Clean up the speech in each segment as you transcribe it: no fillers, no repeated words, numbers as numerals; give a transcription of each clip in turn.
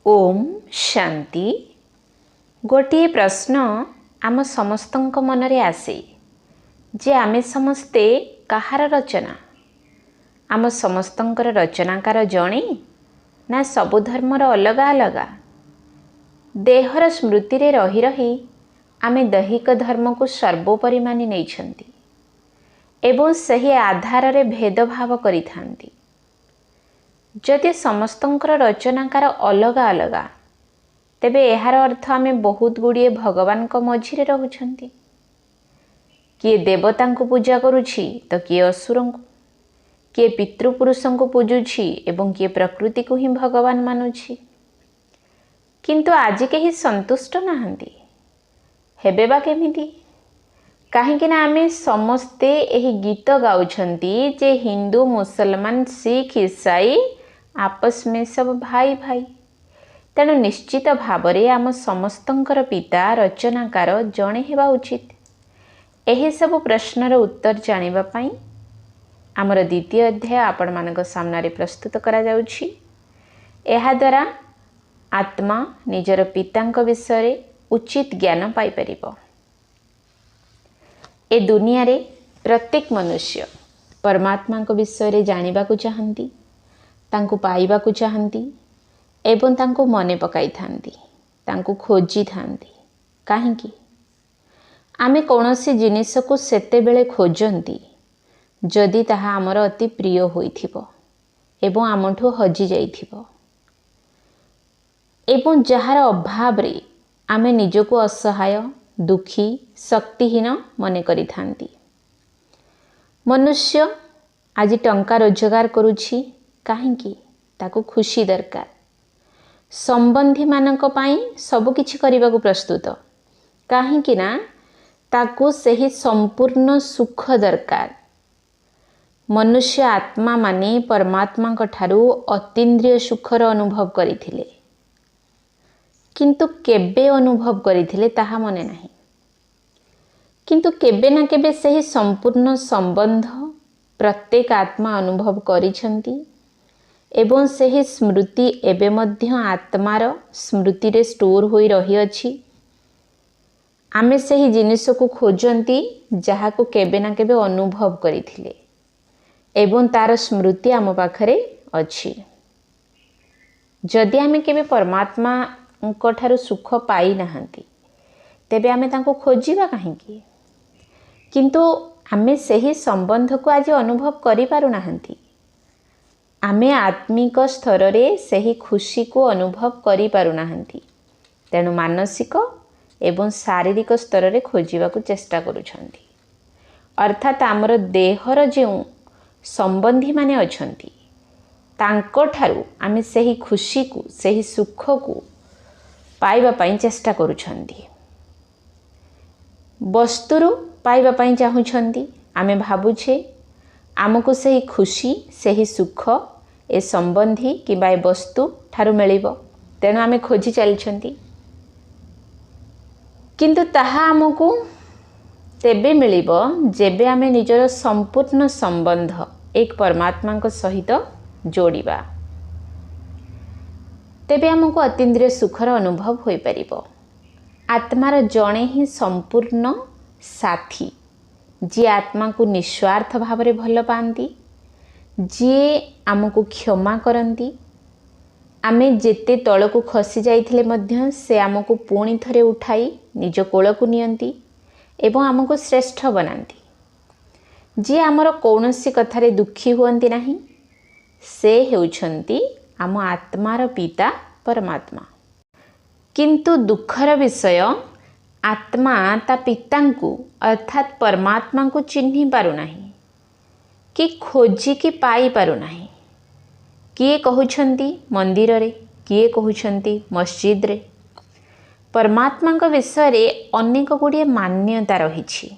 ओम शांति। गोटे प्रश्न आम समस्तंक मनरे आसे जे आमे समस्ते कहार रचना। आम समस्तंकर रचनाकार जणे ना सबु धर्मर अलगा अलगा। देहर स्मृति रे रही रही आमे दैहिक धर्म को सर्वोपरि मानि नेइछंती एवं सही आधार रे भेदभाव करिथांती। जदि समस्तंकर रचनाकार अलगा अलगा तेबे एहार अर्थ आमे बहुत गुड़िए भगवान को मझिरे रहुछंती। किए देवता को पूजा करुछि तो किए असुर को, किए पितृपुरुषों को पूजुछि एवं किए प्रकृति को ही भगवान मानुछि। किंतु आज के ही संतुष्ट नाहंती। हेबे बा केमिति? काहेकि ना आमे समस्ते एही गीत गाउछंती जे हिंदू मुसलमान सिख ईसाई आपस में सब भाई भाई। तेणु निश्चित भावरे आम समस्तंकर पिता रचनाकार जणे हेबा उचित। एही सब प्रश्नर उत्तर जानिबा पई आमर द्वितीय अध्याय आपण मानक सामने प्रस्तुत करा जाउछि। एहा द्वारा आत्मा निजर पितांक विषय उचित ज्ञान पाई परिबो। ए दुनिया रे प्रत्येक मनुष्य परमात्मा को विषय जानिबा को चाहंती, तांको पाइबा को चाहंती एवं तांको मने पकाई थांती, तांको खोजी थांती। काहेकि आमे कौनसी जिनिस को सेते बेले खोजंती जदि ताहा आमर अति प्रिय होइथिबो एवं आमठो हजी जाइथिबो एवं जहार अभाव रे आमे निजको असहाय दुखी शक्तिहीन मने करि थांती। मनुष्य आज टंका रोजगार करुछि काहेकि ताको खुशी दरकार। संबंधी मानक पाई सब किछि करिबा को प्रस्तुत काहेकि ना ताको सही संपूर्ण सुख दरकार। मनुष्य आत्मा माने परमात्मा को ठारू अतीन्द्रिय सुखर अनुभव करिथिले, किंतु केबे अनुभव करिथिले ताहा मने नाही। किंतु केबे ना केबे सही संपूर्ण संबंध प्रत्येक आत्मा अनुभव करिछंती एवं सही स्मृति एबे मध्य आत्मार स्मृति रे स्टोर होई रही अछि। आमे सही जिनिस को खोजंती जहा को केबे ना केबे अनुभव करिथिले एवं तार स्मृति आम पाखरे अछि। जदि आमे केबे परमात्मा को ठारू सुख पाई नाहंती तेबे आमे तांको खोजिबा काहेकि? किंतु आमे सही संबंध को आज अनुभव करि पारु नाहंती। आमे आत्मिक स्तर रे सही खुशी को अनुभव करि पारु नाहंती। तेणु मानसिक एवं शारीरिक स्तर रे खोजिबा को चेष्टा करुछंती। अर्थात आमर देहर जे संबंधी माने अछंती तांको ठारू आमे सही खुशी को सही सुख को पाइबा पाई चेष्टा करुछंती। वस्तुरु पाइबा पाई चाहुछंती। आमे भाबुछे आमको सही खुशी सही सुख ए संबंधी किबा ए वस्तु ठारू मिलिबो, तेणु आमे खोजी चलिछंती। किंतु ताहा आमको तेबे मिलिबो जेबे आमे निजर संपूर्ण संबंध एक परमात्मा को सहित जोड़िबा, तेबे आमको अतीन्द्रिय सुखर अनुभव होई परिबो। आत्मार जणे ही संपूर्ण साथी जी आत्मा को निस्वार्थ भाव रे भल पांती, जी आमको क्षमा करंती। आमे जेते तळ को खसी जाइथिले मध्य से आमको पुणी थरे उठाई निज कोल को नियंती एवं आमको श्रेष्ठ बनांती। जी आमर कौनसी कथारे दुखी हुअंती नाही, से हेउछंती आम आत्मार पिता परमात्मा। किंतु दुखर विषय आत्मा ता पितांकु अर्थात परमात्मा को चिन्हि पारु नाही कि खोजी कि पाई पारु नाही। किए कहउछंती मंदिर रे, किए कहउछंती मस्जिद रे। परमात्मा को विषय रे अनेक गुड़िए मान्यता रहिछि।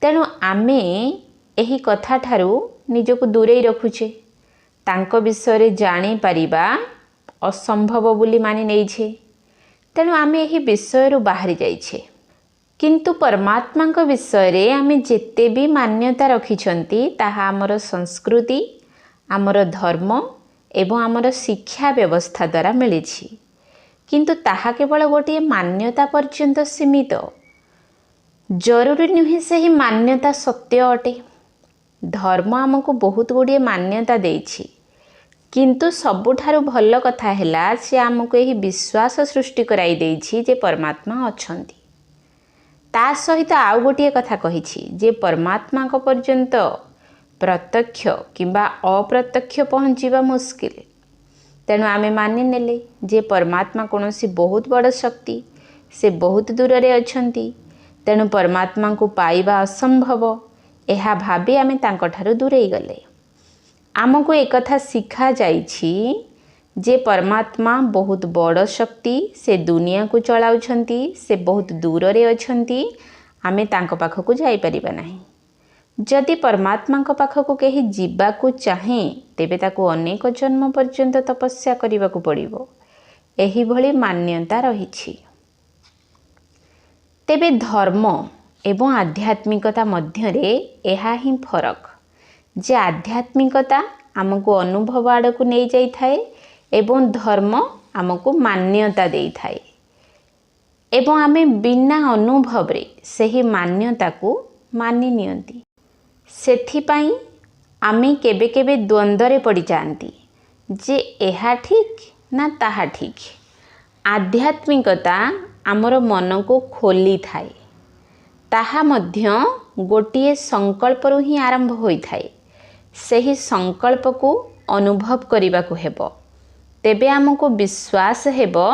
तेणु आमे एही कथा ठारू निजको दूरेई रखुछे। तांको विषय रे जानी पारिबा असंभव बोली मानि नेइछे। तेणु आमे एही विषय रु बाहरी जाइछे। किंतु परमात्मा को विषय रे आमे जेते भी मान्यता रखिछंती ताहा आमर संस्कृति, आमर धर्म एवं आमर शिक्षा व्यवस्था द्वारा मिलिछि। किंतु ताहा केवल गोटे मान्यता पर्यंत सीमित। जरूरी नुहे से ही मान्यता सत्य अटे। धर्म आमको बहुत गुड़िए मान्यता देछि, किंतु सबुठारु भल कथा हैला से आमको यही विश्वास सृष्टि कराई देछि जे परमात्मा अछंती। ता सहित आउ गोटे कथा कहिछि जे परमात्मा को पर्यंत प्रत्यक्ष किंबा अप्रत्यक्ष पहुँचवा मुस्किल। तेणु आमे मानि नेले जे परमात्मा कौनसी बहुत बड़ शक्ति, से बहुत दूर रे अछंती, तेणु परमात्मा को पाइबा असंभव। यह भावी आमे तांको ठारु दूरेई गले। आमको एक कथा शिखा जाइछि जे परमात्मा बहुत बड़ शक्ति, से दुनिया को चलाउछंती, से बहुत दूर रे अछंती, आमे तांको पाखकु जाई परिबा नाही। जदि परमात्मा को पाखकु केही जीवाकु चाहे तेबे ताकु अनेक जन्म पर्यंत तपस्या करिबाकु पड़िबो। एही भली मान्यता रहिछि। तेबे धर्म एवं आध्यात्मिकता मध्य रे एहा ही फरक जे आध्यात्मिकता आमको अनुभव आड़कू नहीं जाई थाए एवं धर्म आमको मान्यता देई थाए एवं आमे बिना अनुभव रे सही मान्यता को मानि नियंती। सेथिपाई आमे केबे केबे द्वंद्व रे पड़ी जांती जे एहा ठीक ना ताहा ठीक। आध्यात्मिकता आमर मन को खोली थाए, ताहा मध्य गोटिए संकल्प रु ही आरंभ होई थाए। सही संकल्प को अनुभव करने को हेबो, तेबे आमको विश्वास हेबो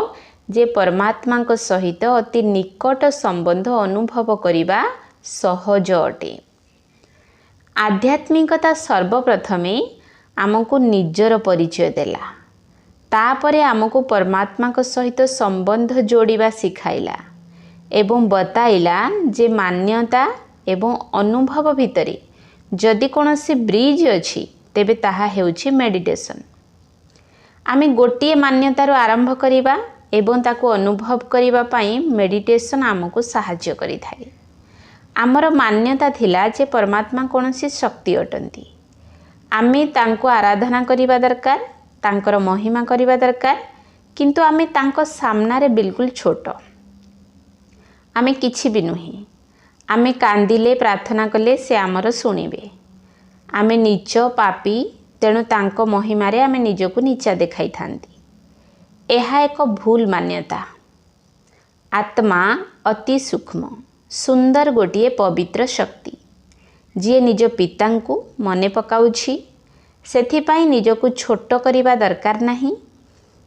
जे परमात्मा को सहित अति निकट संबंध अनुभव करिबा सहज अटे। आध्यात्मिकता सर्वप्रथमे आमको निजर परिचय देला, तापरे आमको परमात्मा को सहित संबंध जोड़िबा सिखाइला एवं बताइला जे मान्यता एवं अनुभव भितरे जदि कौनसी ब्रिज अच्छी तेबे ताहा हेउछि मेडिटेशन। आमे गोटिए मान्यतार आरंभ करिबा एवं ताको अनुभव करिबा पाई मेडिटेशन आमको सहाय्य करि थाए। आमर मान्यता थिला जे परमात्मा कौनसी शक्ति अटंती, आमे तांको आराधना करिबा दरकार, तांकर महिमा करिबा दरकार, किंतु आमे तांको सामना रे बिल्कुल छोट, आमे किछि भी नुही। आमे कांदिले प्रार्थना कले से आमर शुणिबे। आमे नीच पापी, तेणु तांको महिमा रे आमे निजको नीचा देखाई थांती। एहा एक भूल मान्यता। आत्मा अति सूक्ष्म सुंदर गोटिए पवित्र शक्ति, जी निज पितांकु मने पकाउछि, सेथिपाई निजको छोट करिबा दरकार नाही।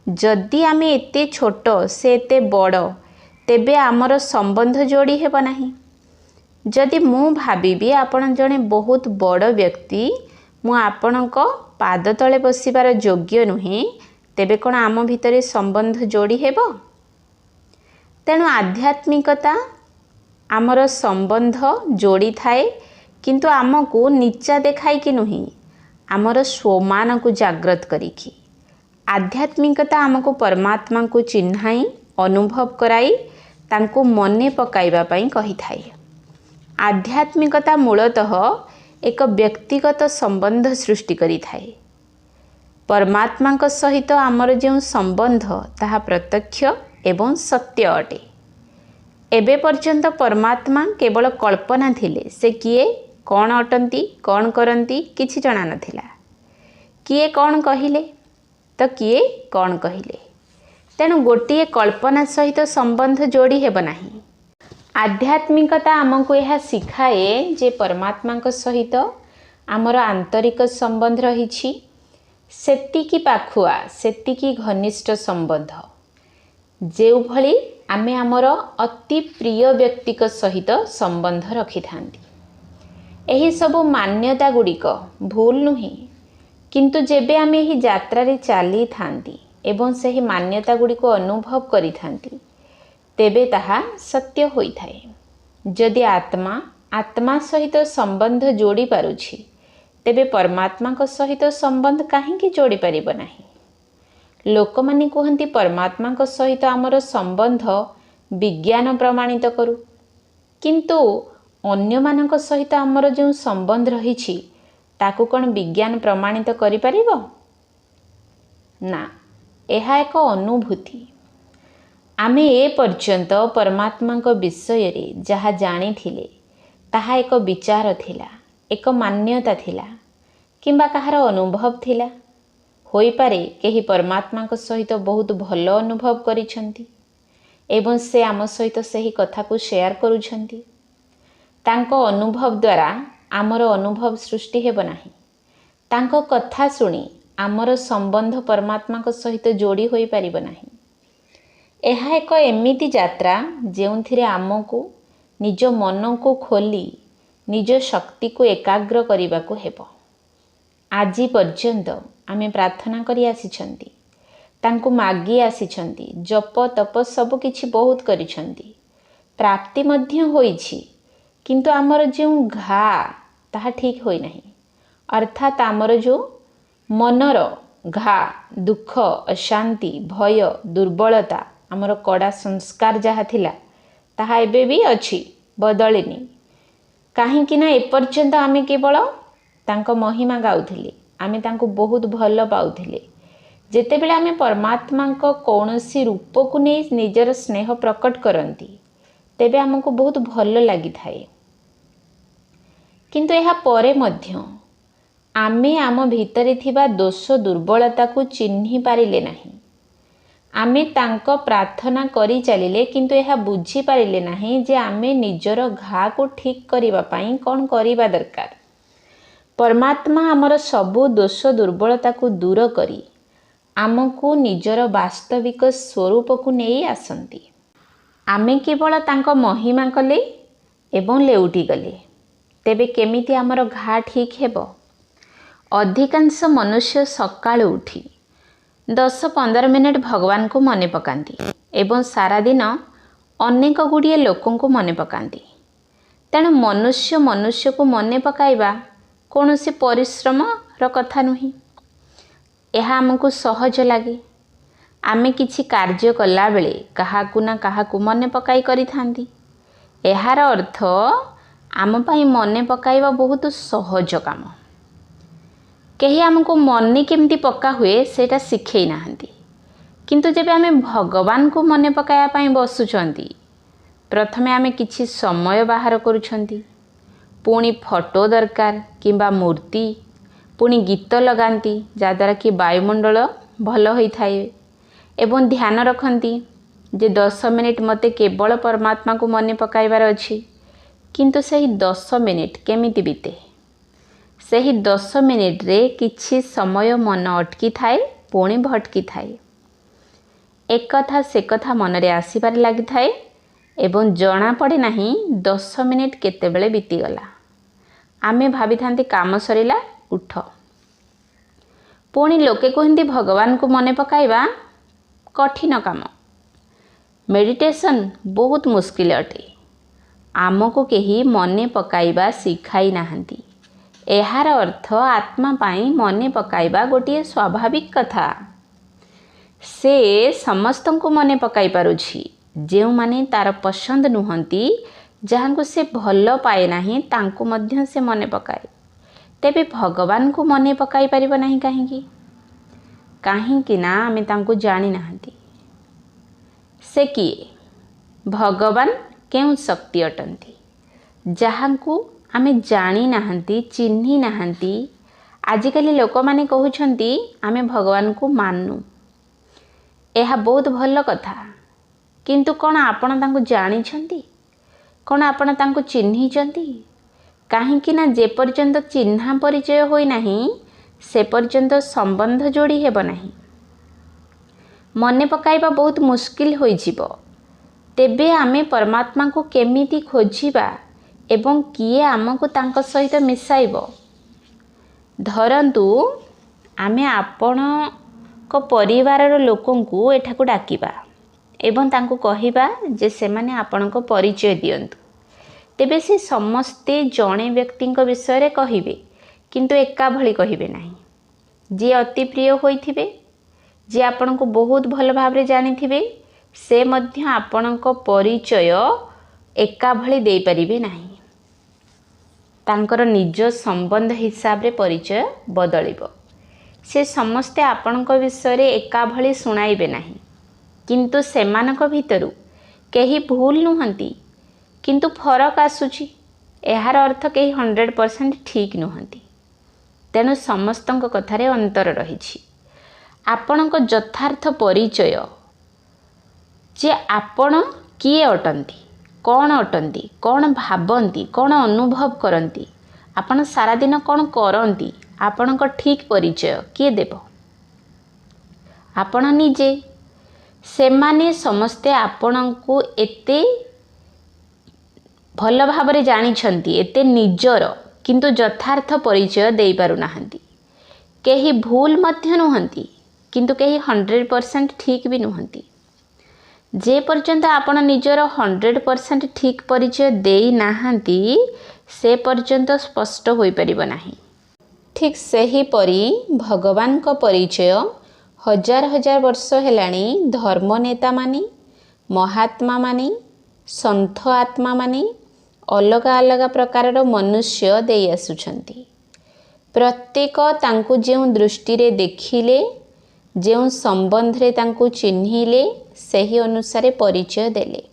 जदि आमे एते छोट से एते बड़, तेबे आमर संबंध जोड़ी हेब नाही। जदि मु भाबिबी आपण जणे बहुत बड़ व्यक्ति, मु आपणक पाद तले बसिबार योग्य नुहे, तेबे कोन आम भितरे संबंध जोड़ी हेब। तेणु आध्यात्मिकता आमर संबंध जोड़ी थाए, किंतु आमको नीचा देखाई कि नुही, आमर स्वमान को जागृत करिकी। आध्यात्मिकता आमको परमात्मा को चिन्हाई अनुभव कराई तांको मने पकाइबा पई कहि थाए। आध्यात्मिकता मूलतः एक व्यक्तिगत संबंध सृष्टि करि थाए। परमात्मा को सहित आमर जो संबंध ताहा प्रत्यक्ष एवं सत्य अटे। एबे पर्यंत परमात्मा केवल कल्पना थिले, से किए कौन अटंती कौन करंती किछि जणा नथिला। किए कौन कहिले तो किए कौन कहिले, तेणु गोटिए कल्पना सहित संबंध जोड़ी हेब नाही। आध्यात्मिकता आमको यह शिखाए जे परमात्मा को सहित आमर आंतरिक संबंध रहिछि, सेतिकी पाखुआ सेतिकी घनिष्ठ संबंध। जेउ भली आमे आमर अति प्रिय व्यक्ति को सहित संबंध रखि थांती। एही सब मान्यता गुड़िक भूल नुहे, किंतु जेबे आमे ही यात्रा रे चली थांती एवं सही मान्यता गुड़िक अनुभव करि थांती, तेबे ताहा सत्य होई थाए। जदि आत्मा आत्मा सहित संबंध जोड़ी पारुछि, तेबे परमात्मा को सहित संबंध काहेकि जोड़ी परिब नाही। लोक माने कहंती परमात्मा को सहित आमर संबंध विज्ञान प्रमाणित करू, किंतु अन्य मानक सहित आमर जो संबंध रहिछि ताकू कौन विज्ञान प्रमाणित करि परिबो ना। एहा एक अनुभूति। आमे ए पर्यंत परमात्मा विषय रे जहा जानिथिले ताहा एक विचार थिला, एक मान्यता थिला किंबा कहार अनुभव थिला। होई पारे केही परमात्मा सहित बहुत भल अनुभव करिछंती एवं से आम सहित सही कथा को शेयर करुछंती। तांको अनुभव द्वारा आमर अनुभव सृष्टि हेब नाही। तांको कथा सुनी आमर संबंध परमात्मा सहित जोड़ी होई परिब नाही। एहा एक एमिति यात्रा जेउथिरे आमको निज मन को खोली निज शक्ति को एकाग्र करिबा को हेब। आजि पर्यंत आमे प्रार्थना करि आसिछंती, तांको मागी आसिछंती, जप तप सब किछि बहुत करिछंती, प्राप्ति मध्य होईछि, किंतु आमर जो घा ताहा ठीक होई नाही। अर्थात आमर जो मनर घा, दुख, अशांति, भय, दुर्बलता, आमर कड़ा संस्कार जहा थिला ताहा एबे भी अछि, बदलिनी। काहेकि ना एपर्यंत आमे केवल तांको महिमा गाउथिले, आमे तांको बहुत भल पाउथिले। जेतेबेले आमे परमात्मा को कौनसी रूप को नहीं निजर स्नेह प्रकट करती तेबे आमको बहुत भल लगी थाए। किंतु यह परे मध्य आमे आम भितरे थिबा दोष दुर्बलता को चिन्हि पारिले नहीं। आमे तांको प्रार्थना करी चलिले किंतु यह बुझी पारिले नहीं जे आमे निजर घा को ठीक करिबा पई कोन करिबा दरकार। परमात्मा आमर सबु दोष दुर्बलता को दूर करी आमको निजर वास्तविक स्वरूप को नहीं आसंती। आमे केवल तांको महिमा कले एवं लेउटी गले, तेबे केमिति आमर घा ठीक हेबो। अधिकांश मनुष्य सकाळु उठी 10-15 मिनिट भगवान को मने पकांती एवं सारा दिन अनेक गुड़िए लोकों को मने पकांती। तेणु मनुष्य को मने पकाइबा कौनसी परिश्रम र कथा नुही। यह आमको सहज लगे। आमे किछि कार्य कला बेले काहाकु ना काहाकु मने पकाई करि थांती। एहार अर्थ आम पई मने पकाइबा बहुत सहज काम। केही आमको मने केमती पका हुए सेटा सिखै नाहंती। किंतु जेबे आमे भगवान को मने पकाया पई बसुचंती, प्रथमे आमे किछि समय बाहर करूछंती, पुणी फोटो दरकार किंबा मूर्ति, पुणी गीत लगांती जद्वारा कि वायुमंडल भल होई थाए एवं ध्यान रखंती जे 10 मिनिट मते केवल परमात्मा को मने पकाइबार अछि। किंतु सही 10 मिनिट केमिति बीते, सही 10 मिनिट रे किछि समय मन अटकी थाए पुणी भटकी थाए। एक कथा से कथा मन रे आसीबार लागि थाए एवं जना पड़े नहीं 10 मिनिट केतेबेले बीती गला। आमे भाभी थांती काम सरिला उठ। पुणी लोके कहती भगवान को मने पकाइबा कठिन काम, मेडिटेशन बहुत मुश्किल अटे। आमको केही मने पकाइबा सिखाई नाहंती। एहार अर्थ आत्मा पाई मने पकाइबा गोटे स्वाभाविक कथा। से समस्त को मने पकाई पारुछि, जेउ माने तार पसंद नुहंती, जहां को से भल पाए नाही तांको मध्य से मने पकाए। तेबे भगवान को मने पकाई परिबो नाही काहेकि? काहेकि ना आमे तांको जानी नाहंती। से किए? भगवान केउ शक्ति अटंती जहां को आमे जानी नाहंती, चिन्ही नाहंती। आजिकली लोक माने कहउछंती आमे भगवान को मानू। एहा बहुत भल कथा, किंतु कोन आपण तांको जानी छंती? कोन आपण तांको चिन्ही छंती? काहेकि ना जे पर्यंत चिन्हा परिचय होई नाही से पर्यंत संबंध जोड़ी हेब नाही। मने पकाइबा बहुत मुश्किल होई जिवो। तेबे आमे परमात्मा को केमिति खोजिबा एवं किए आमको तांको सहित मिसाइबो। धरंतु आमे आपण को परिवार लोकों को एठा को डाकिबा एवं तांको कहिबा जे सेमाने आपण को परिचय दियंतु। तेबे से समस्ते जणे व्यक्ति विषय रे कहिबे, किंतु एका भली कहिबे नाही। जे अति प्रिय होइथिबे, जे आपण को बहुत भल भाव रे जानिथिबे, से मध्य आपण को परिचय एका भली देई परिबे नाही। तांकर निज संबंध हिसाब रे परिचय बदलिबो। से समस्ते आपण को विषय रे एका भली सुनाइबे नाही। किंतु सेमानक भितरु केही भूल नुहंती किंतु फरक आसुची। एहार अर्थ केही 100% ठीक नुहंती। तेणु समस्तଙ୍କ कथारे अंतर रहिछि। आपणक यथार्थ परिचय जे आपण किए अटंती, कौन भाबंती, कौन अनुभव करती, आपण सारा दिन कौन करती, आपणक ठीक परिचय किए देव? आपण निजे। सेमाने समस्ते आपणको एते भल भाबरे जानिछंती, एते निजर, किंतु यथार्थ परिचय देई पारु नाहंती। केही भूल मध्य नुहंती किंतु केही 100% ठीक भी नुहंती। जे पर्यंत आपण निजर 100% ठीक परिचय देई नाहंती से पर्यंत स्पष्ट होई परिबो नाही। ठीक सही परी भगवान को परिचय हजार हजार वर्ष हेलाणी धर्म नेता मानी, महात्मा मानी, संत आत्मा मानी अलग अलग प्रकार मनुष्य देई आसुछंती। प्रत्येक तांकु जेउ दृष्टि रे देखिले, जेउ संबंध रे तांकु चिन्हिले, सही अनुसार परिचय देले।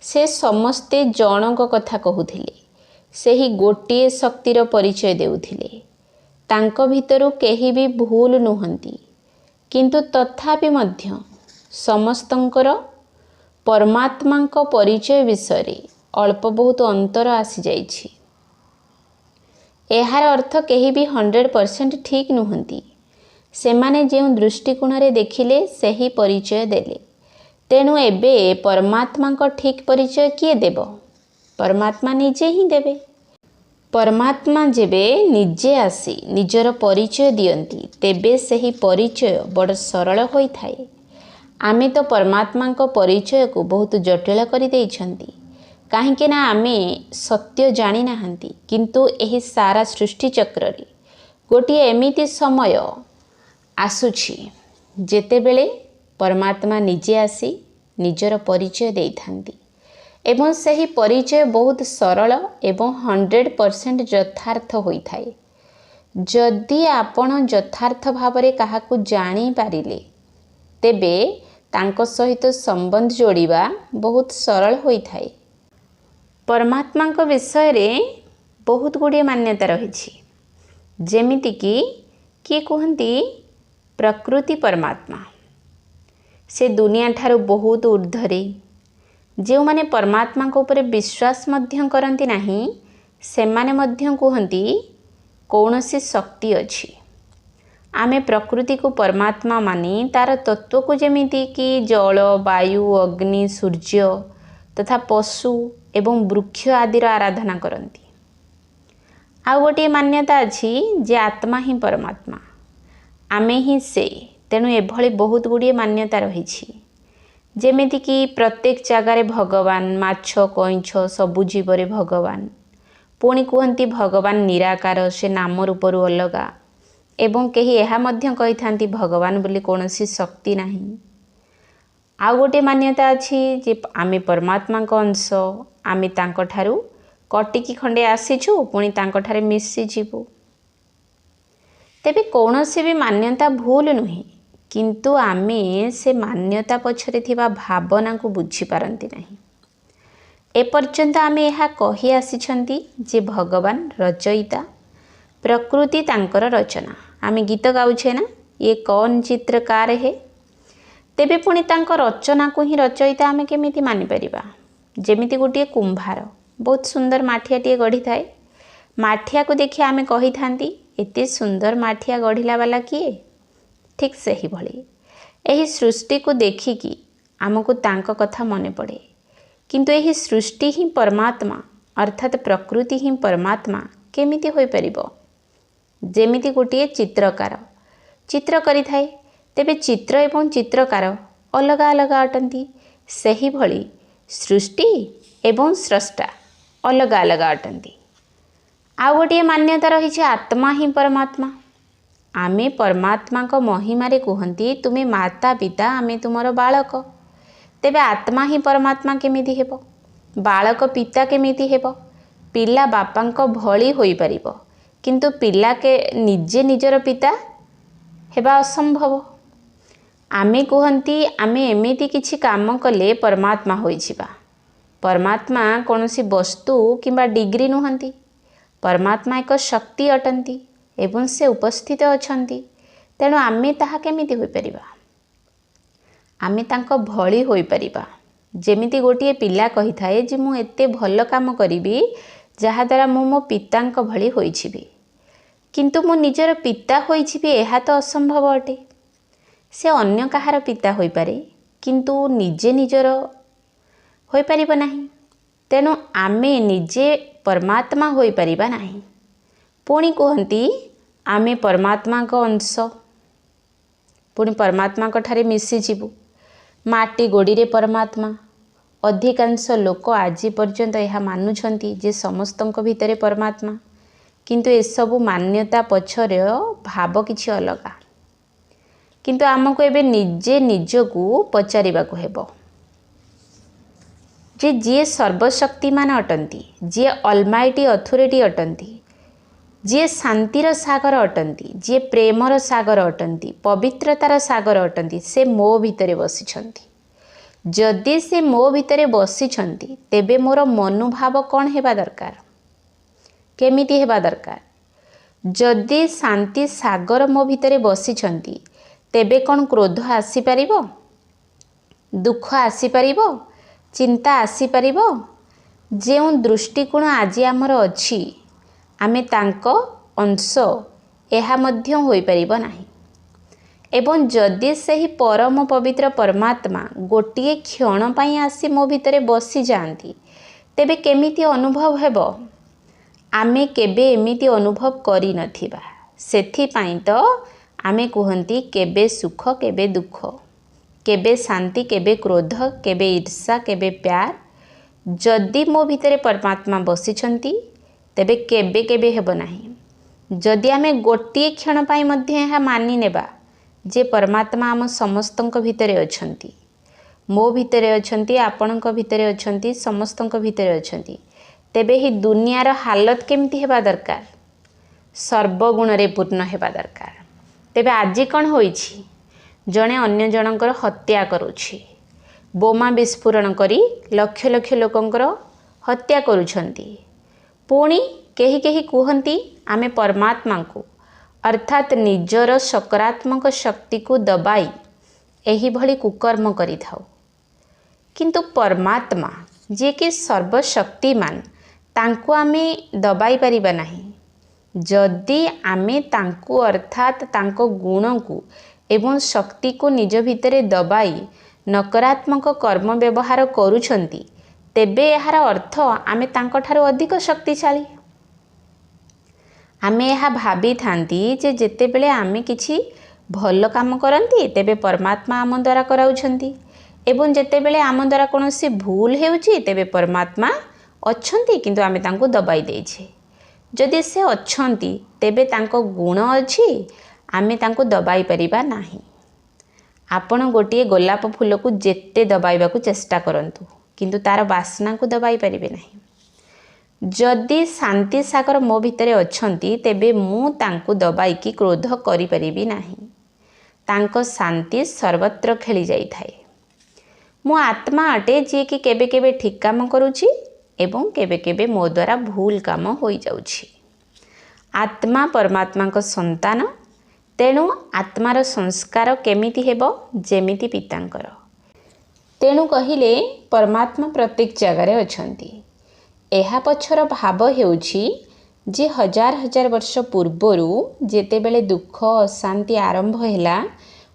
से समस्ते जनक कथा कहूथिले, सही गोटिए शक्तिर परिचय देउथिले। तांको भितरु केही भी भूल नुहंती, किंतु तथापि मध्य समस्तंकर परमात्मांको परिचय विषय अल्प बहुत अंतर आसी जाइछि। एहार अर्थ केही भी 100% ठीक नुहंती। सेमाने जेउ दृष्टिकोण रे देखिले सही परिचय देले। तेणु एबे परमात्मा को ठीक परिचय किए देव? परमात्मा निजे ही देवे। परमात्मा जेबे निजे आसी निजर परिचय दियंती तेबे सही परिचय बड़ सरल होई थाए। आमे तो परमात्मा को परिचय को बहुत जटिल करि देइछंती। काहेकि ना आमे सत्य जानी नाहंती, किंतु एही सारा सृष्टि चक्र रे गोटिए एमिति समय आसुछि जेतेबेले परमात्मा निजे आसी निजर परिचय देइथांती एवं सही परिचय बहुत सरल एवं 100% यथार्थ होई थाए। जदि आपण यथार्थ भावरे काहाकु जानी पारिले तेबे तांको सहित संबंध जोड़िबा बहुत सरल होई थाए। परमात्मा को विषय रे बहुत गुड़िए मान्यता रही। जेमिति कि किए कहती प्रकृति परमात्मा से दुनिया ठारू बहुत ऊर्ध्वरे। जो माने परमात्मा को ऊपर विश्वास मध्य करती नहीं सेमाने मध्य कहती कौनसी शक्ति अच्छी। आमे प्रकृति को परमात्मा मानी तार तत्व को जेमिति कि जल, वायु, अग्नि, सूर्य तथा पशु एवं वृक्ष आदिर आराधना करती। आउ गोटे मान्यता अच्छी जे आत्मा ही परमात्मा, आमे ही से। तेणु एभली बहुत गुड़िए मान्यता रही। जेमिति कि प्रत्येक जगार भगवान, माछ, कईंछ सबु जीवरे भगवान। पुणी कहती भगवान निराकार, से नाम रूपरू अलगा। एवं कहीं यह मध्य कही थांती भगवान बोली कौनसी शक्ति नहीं। आउ गोटे मान्यता अच्छी जे आमे परमात्मा को अंश, आमे तांको ठारू कटिकी खंडे आसीछु पुणी तांको ठारे मिसी जीवु। तेबे कौनसी भी मान्यता भूल नुहे, किंतु आमे से मान्यता पछरे थिबा भावना को बुझी पारंती नहीं। एपर्यंत आमे यह कही आसीछंती जे भगवान रचयिता, प्रकृति तांकर रचना। आमे गीत गाउछे ना, ये कौन चित्रकार है। तेबे पुणी तांको रचना को ही रचयिता आमे केमिति मानि परिबा। जेमिति गोटे कुंभार बहुत सुंदर माठियाटिए गढ़ी थाए। माठिया को देखि आमे कही थांती एते सुंदर माठिया गढ़िला वाला किए। ठीक सही भली एही सृष्टि को देखिकी आमको तांको कथा मने पड़े। किंतु एही सृष्टि ही परमात्मा अर्थात प्रकृति ही परमात्मा केमिति होई परिबो। जेमिति गोटे चित्रकार चित्र करि थाए, तेबे चित्र एवं चित्रकार अलग अलग अटंती। सही भली सृष्टि एवं स्रष्टा अलग अलग अटंती। आ गोटे मान्यता रही आत्मा ही परमात्मा। आमे परमात्मा को महिमा रे कहती तुमे माता पिता, आमे तुमर बालक। तेबे आत्मा ही परमात्मा केमिति हेबो, बालक पिता केमिति हेबो। पिला बापांको भली होई परिबो, किंतु पिला के निजे निजर पिता हेबा असंभव। आमे कहती आमे एमिति किछि काम कले परमात्मा होइजिबा। परमात्मा कौनसी वस्तु किंबा डिग्री नुहंती। परमात्मा एक शक्ति अटंती एवं से उपस्थित अछंती। तेणु आमे ताहा केमिति होई परिबा? आमे तांको भली होई परिबा। जेमिति गोटिए पिला कही थाए जे मु एते भल काम करिबी जहा द्वारा मु मो पितांक भली होइछिबी, किंतु मु निजर पिता होइछिबी एहा तो असंभव अटे। से अन्य कहार पिता होई पारे किंतु निजे निजर होई परिबा नाही। तेणु आमे निजे परमात्मा होई परिबा नाही। पुणी कहती आमे परमात्मा को अंश, पुणी परमात्मा को ठारे मिसी जीवु। माटी गोड़ी रे परमात्मा। अधिकांश लोक आज पर्यंत यह मानुछंती जे समस्तंक भितरे परमात्मा, किंतु ए सबु मान्यता पछरे भाव किछि अलगा। किंतु आमको एबे निजे निजकू पचारिबाकू हेबो जे जी सर्वशक्तिमान अटंती, जी अलमाइटी अथॉरिटी अटंती, जी शांतिर सागर अटंती, जी प्रेमर सागर अटंती, पवित्रतार सागर अटंती, से मो भितरे बसिछंती। जदि से मो भितरे बसिछंती तेबे मोर मनोभाव कौन हेबा दरकार, केमिति हेबा दरकार? जदि शांति सागर मो भितरे बसिछंती तेबे कौन क्रोध आसी परिबो, दुख आसी परिबो, चिंता आसी परिबो? जेउ दृष्टिकोण आज आमर अछि आमे तांको अंश, एहा मध्य होई परिबो नाही। एवं जदि सही परम पवित्र परमात्मा गोटिए क्षण पई आसी मो भितरे बसी जांती तेबे केमिति अनुभव हेबो? आमे केबे एमिति अनुभव करि नथिबा। सेथि पई तो आमे कहंती केबे सुख केबे दुख, केबे शांति केबे क्रोध, केबे ईर्षा केबे प्यार। जदि मो भितरे परमात्मा बसिछंती तेबे केबे केबे हेबो नाही। जदि आमे गोटिए क्षण पई मध्ये एहा मानि नेबा जे परमात्मा आम समस्तंक भितरे अछंती, मो भितरे अछंती, आपणक भितरे अछंती, समस्तंक भितरे अछंती, तेबे ही दुनियार हालत केमिति हेबा दरकार? सर्वगुण रे पूर्ण हेबा दरकार। तेबे आजि कौन होइछि? जणे अन्य जनकर हत्या करुछि, बोमा विस्फोरण करी लक्ष लक्ष लोकंकर हत्या करुछंती। पुणी केही केही कहंती आमे परमात्मा को अर्थात निजर सकारात्मक शक्ति को दबाई एही भली कुकर्म करि थाउ। किंतु परमात्मा जे कि सर्वशक्तिमान तांको आमे दबाई परिबा नाही। जदि आमे तांको अर्थात तांको गुण को एवं शक्ति को निज भितरे दबाई नकारात्मक कर्म व्यवहार करुछंती तेबे एहार अर्थ आमे तांको ठारो अधिक शक्तिशाली। आमे एहा भाबी थांती जे जेते बेले आमे किछि भल काम करंती तेबे परमात्मा आम द्वारा कराउछंती, एवं जेते बेले आम द्वारा कोनोसी भूल हेउची तेबे परमात्मा अछंती किंतु आमे तांको दबाई देइछे। जदि से अछंती तेबे तांको गुण अछि, आमे तांको दबाई परिबा नाही। आपण गोटिए गोलाप फूल को जेते दबाइबाकू चेष्टा करंतु किंतु तार बासना को दबाई परिबे नाही। जदि शांति सागर मो भितरे अछंती तेबे मु तांको दबाई की क्रोध करि परिबी नाही। तांको शांति सर्वत्र खेली जाई थाए। मो आत्मा अटे जे कि केबे केबे ठीक काम करूची एवं केबे केबे मो द्वारा भूल काम होई जाउची। आत्मा परमात्मा को संतान, तेणु आत्मार संस्कार केमिति हेबो जेमिति पितांकर। तेणु कहिले परमात्मा प्रत्येक जगार अछंती। एहा पछर भाव हेउछि जे हजार हजार वर्ष पूर्वरु जेतेबेले दुख अशांति आरंभ हैला,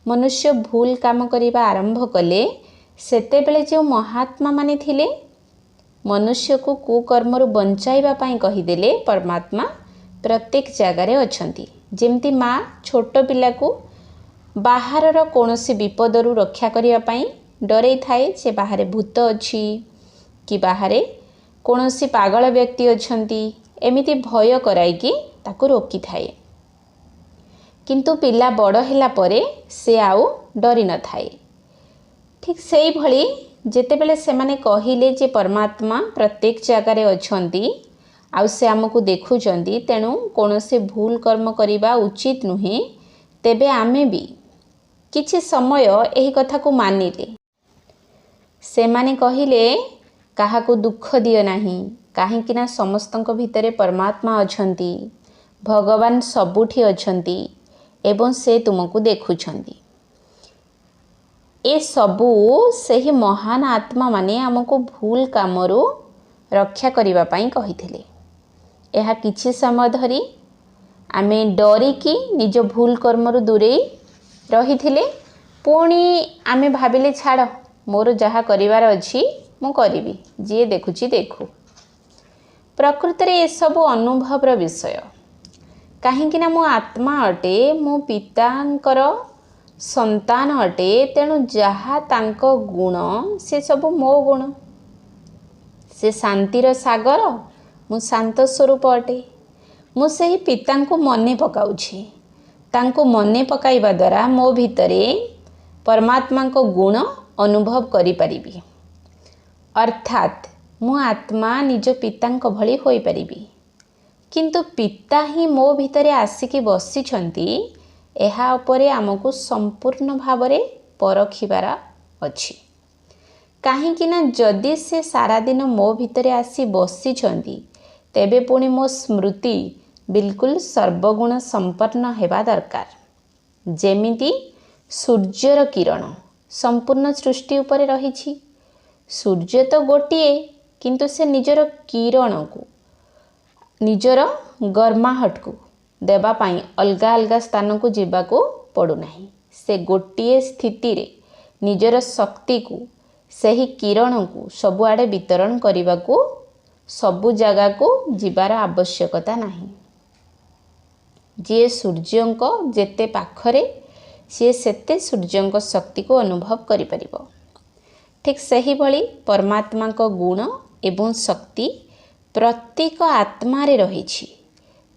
मनुष्य भूल काम करिबा आरंभ कले, सेतेबेले जे महात्मा माने थिले मनुष्य को कुकर्मरु बंचाइबा पाई कहिदेले परमात्मा प्रत्येक जगार अछंती। जेमती माँ छोट पिला को बाहरर कोनोसी विपदरु रक्षा करिया पाई डरै थाए से बाहरे भूत अछि कि बाहरे कोनोसी पागल व्यक्ति अछंती, एमिति भय कराइकी ताको रोकी थाए। किंतु पिला बड़ हैला परे से आउ डरी न थाए। ठीक सेई भली जेतेबेले सेमाने कहिले जे परमात्मा प्रत्येक जगार अछंती आउ से आमको देखुचंती, तेणु कोनोसी भूल कर्म करिबा उचित नुहे, तेबे आमे भी किछि समय एही कथा को मानिले। सेमाने कहिले काहाकू दुख दियो नाही, काहेकि ना समस्तक भितरे परमात्मा अछंती, भगवान सबुठी अछंती एवं से तुमको देखुछंती। ए सबू सही महान आत्मा माने आमको भूल कामरू रक्षा करिबा पाई कहिथिले। एहा किछि समय धरी आमे डरिकी निज भूल कर्मरू दूरे रहिथिले, पुणी आमे भाबिले छाड़ मोर जहा करिवार अछि मु करिबी, जे देखुची देखु। प्रकृति रे ए सब अनुभवर विषय, काहेकि ना मो आत्मा अटे, मो पितांकर संतान अटे, तेणु जहा तांको गुण से सब मो गुण। से शांतिर सागर, मु शांत स्वरूप अटे। मु सही पितांको मने पकाउछि, तांको मने पकाइबा द्वारा मो भितरे परमात्मा को गुण अनुभव करि परिबी। अर्थात मु आत्मा निज पितांको भली होई परिबी। किंतु पिता ही मो भितरे आसिकी बसिछंती, एहा उपरे आमको संपूर्ण भावरे परखिबार अछि। काहेकि ना जदि से सारा दिन मो भितरे आसी बसिछंती, तेबे पुणी मो स्मृति बिल्कुल सर्वगुण संपन्न हेबा दरकार। जेमिति सूर्यर किरण संपूर्ण सृष्टि उपरे रहिछि। सूर्य तो गोटिए, किंतु से निजर किरण को, निजर गर्माहट को देबा पाई अलगा अलगा स्थान को जीवा को पड़ू नहीं। से गोटिए स्थिति रे निजर शक्ति को, सही किरण को सबुआडे वितरण करने को, सबु जगह को जीवार आवश्यकता नहीं। जे सूर्यंक जेते पाखरे सी सेते सूर्यंक शक्ति को अनुभव करि परिबो। ठीक सही भली परमात्मा को गुण एवं शक्ति प्रत्येक आत्मा रे रहिछि।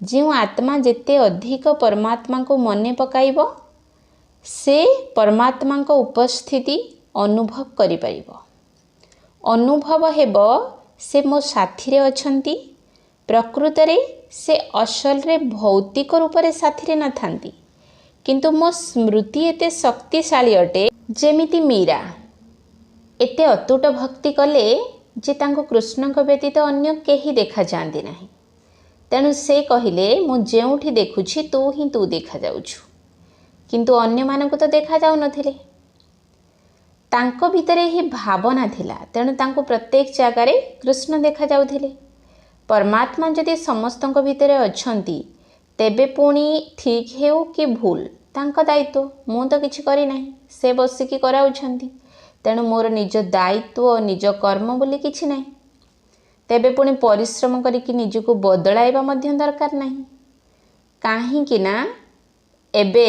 जो आत्मा जेते अधिक परमात्मा को मने पकाइबो, से परमात्मा को उपस्थिति अनुभव करि परिबो। अनुभव हेबो से मो साथी रे अछंती। प्रकृत रे से असल रे भौतिक रूप रे साथी रे न थांती, किंतु मो स्मृति एते शक्तिशाली अटे। जेमिति मीरा एते अतुट भक्ति कले जे तांको कृष्ण को व्यतीत अन्य केही देखा जांदी नाही। तेणु से कहिले मु जेउठी देखुछि तू ही तू देखा जाउछु, किंतु अन्य मानकु तो देखा जाउ नथिले। तांको भितरे ही भावना थिला, तेणु तांको प्रत्येक जगार कृष्ण देखा जाउथिले। परमात्मा जदि समस्तक भितरे अछंती, तेबे पुणी ठीक हेउ कि भूल तांको दायित्व, मु तो किछि करि नाही, से बसिकी कराउछंती। तेणु मोर निज दायित्व निज कर्म बोली किछि नाही। तेबे पुणी परिश्रम करिकी निजको बदलाइबा मध्य दरकार नाही। काहेकि ना एबे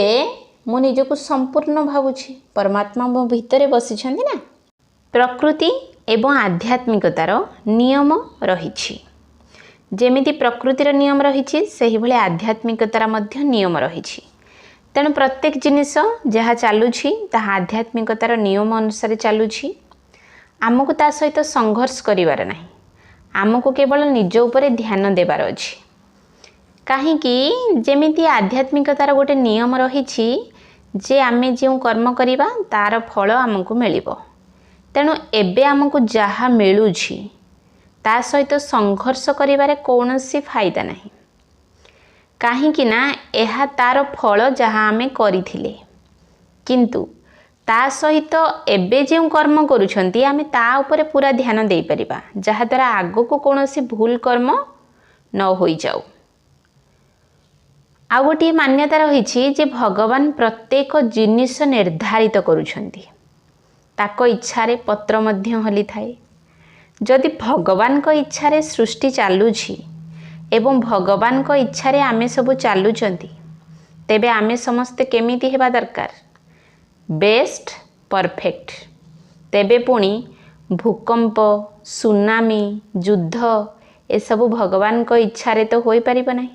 मु निजको संपूर्ण भावुछि, परमात्मा मो भितरे बसिछंती ना। प्रकृति एवं आध्यात्मिकतार नियम रहिछि। जेमिति प्रकृतिर नियम रहिछि, सेहि भली आध्यात्मिकतार मध्य नियम रहिछि। तेणु प्रत्येक जिनिस जहाँ चलुछि ताहा आध्यात्मिकतार नियम अनुसार चलुछि। आमको ता सहित संघर्ष करिवार नाही, आमको केवल निज उपरे ध्यान देवार अछि। काहेकि जेमिति आध्यात्मिकतार गोटे नियम रहिछि जे आमे जो कर्म करिबा तार फल आमको मिलिबो। तेणु एबे आमको जहाँ मिलुछि ता सहित संघर्ष करिवारे कौनसी फायदा नाही। काहेकि ना एहा तार फल जहाँ आमे करिथिले, किंतु ता सहित एबे जो कर्म करूछंती आमे ता उपरे पूरा ध्यान देई परिबा, जहा द्वारा आगो को कौनसी भूल कर्म न होई जाऊ। आ गोटे मान्यता रहिछि जे भगवान प्रत्येक जिनिस निर्धारित करूछंती, ताको इच्छा रे पत्र मध्य हली थाए। जदि भगवान को इच्छा रे सृष्टि चालुछि एवं भगवान को इच्छा रे आमे सब चालुचंती, तेबे आमे समस्ते केमिति हेबा दरकार? Best perfect. तेबे पुणी भूकंप, सुनामी, युद्ध ए सब भगवान को इच्छा रे तो होई परिबो नाही।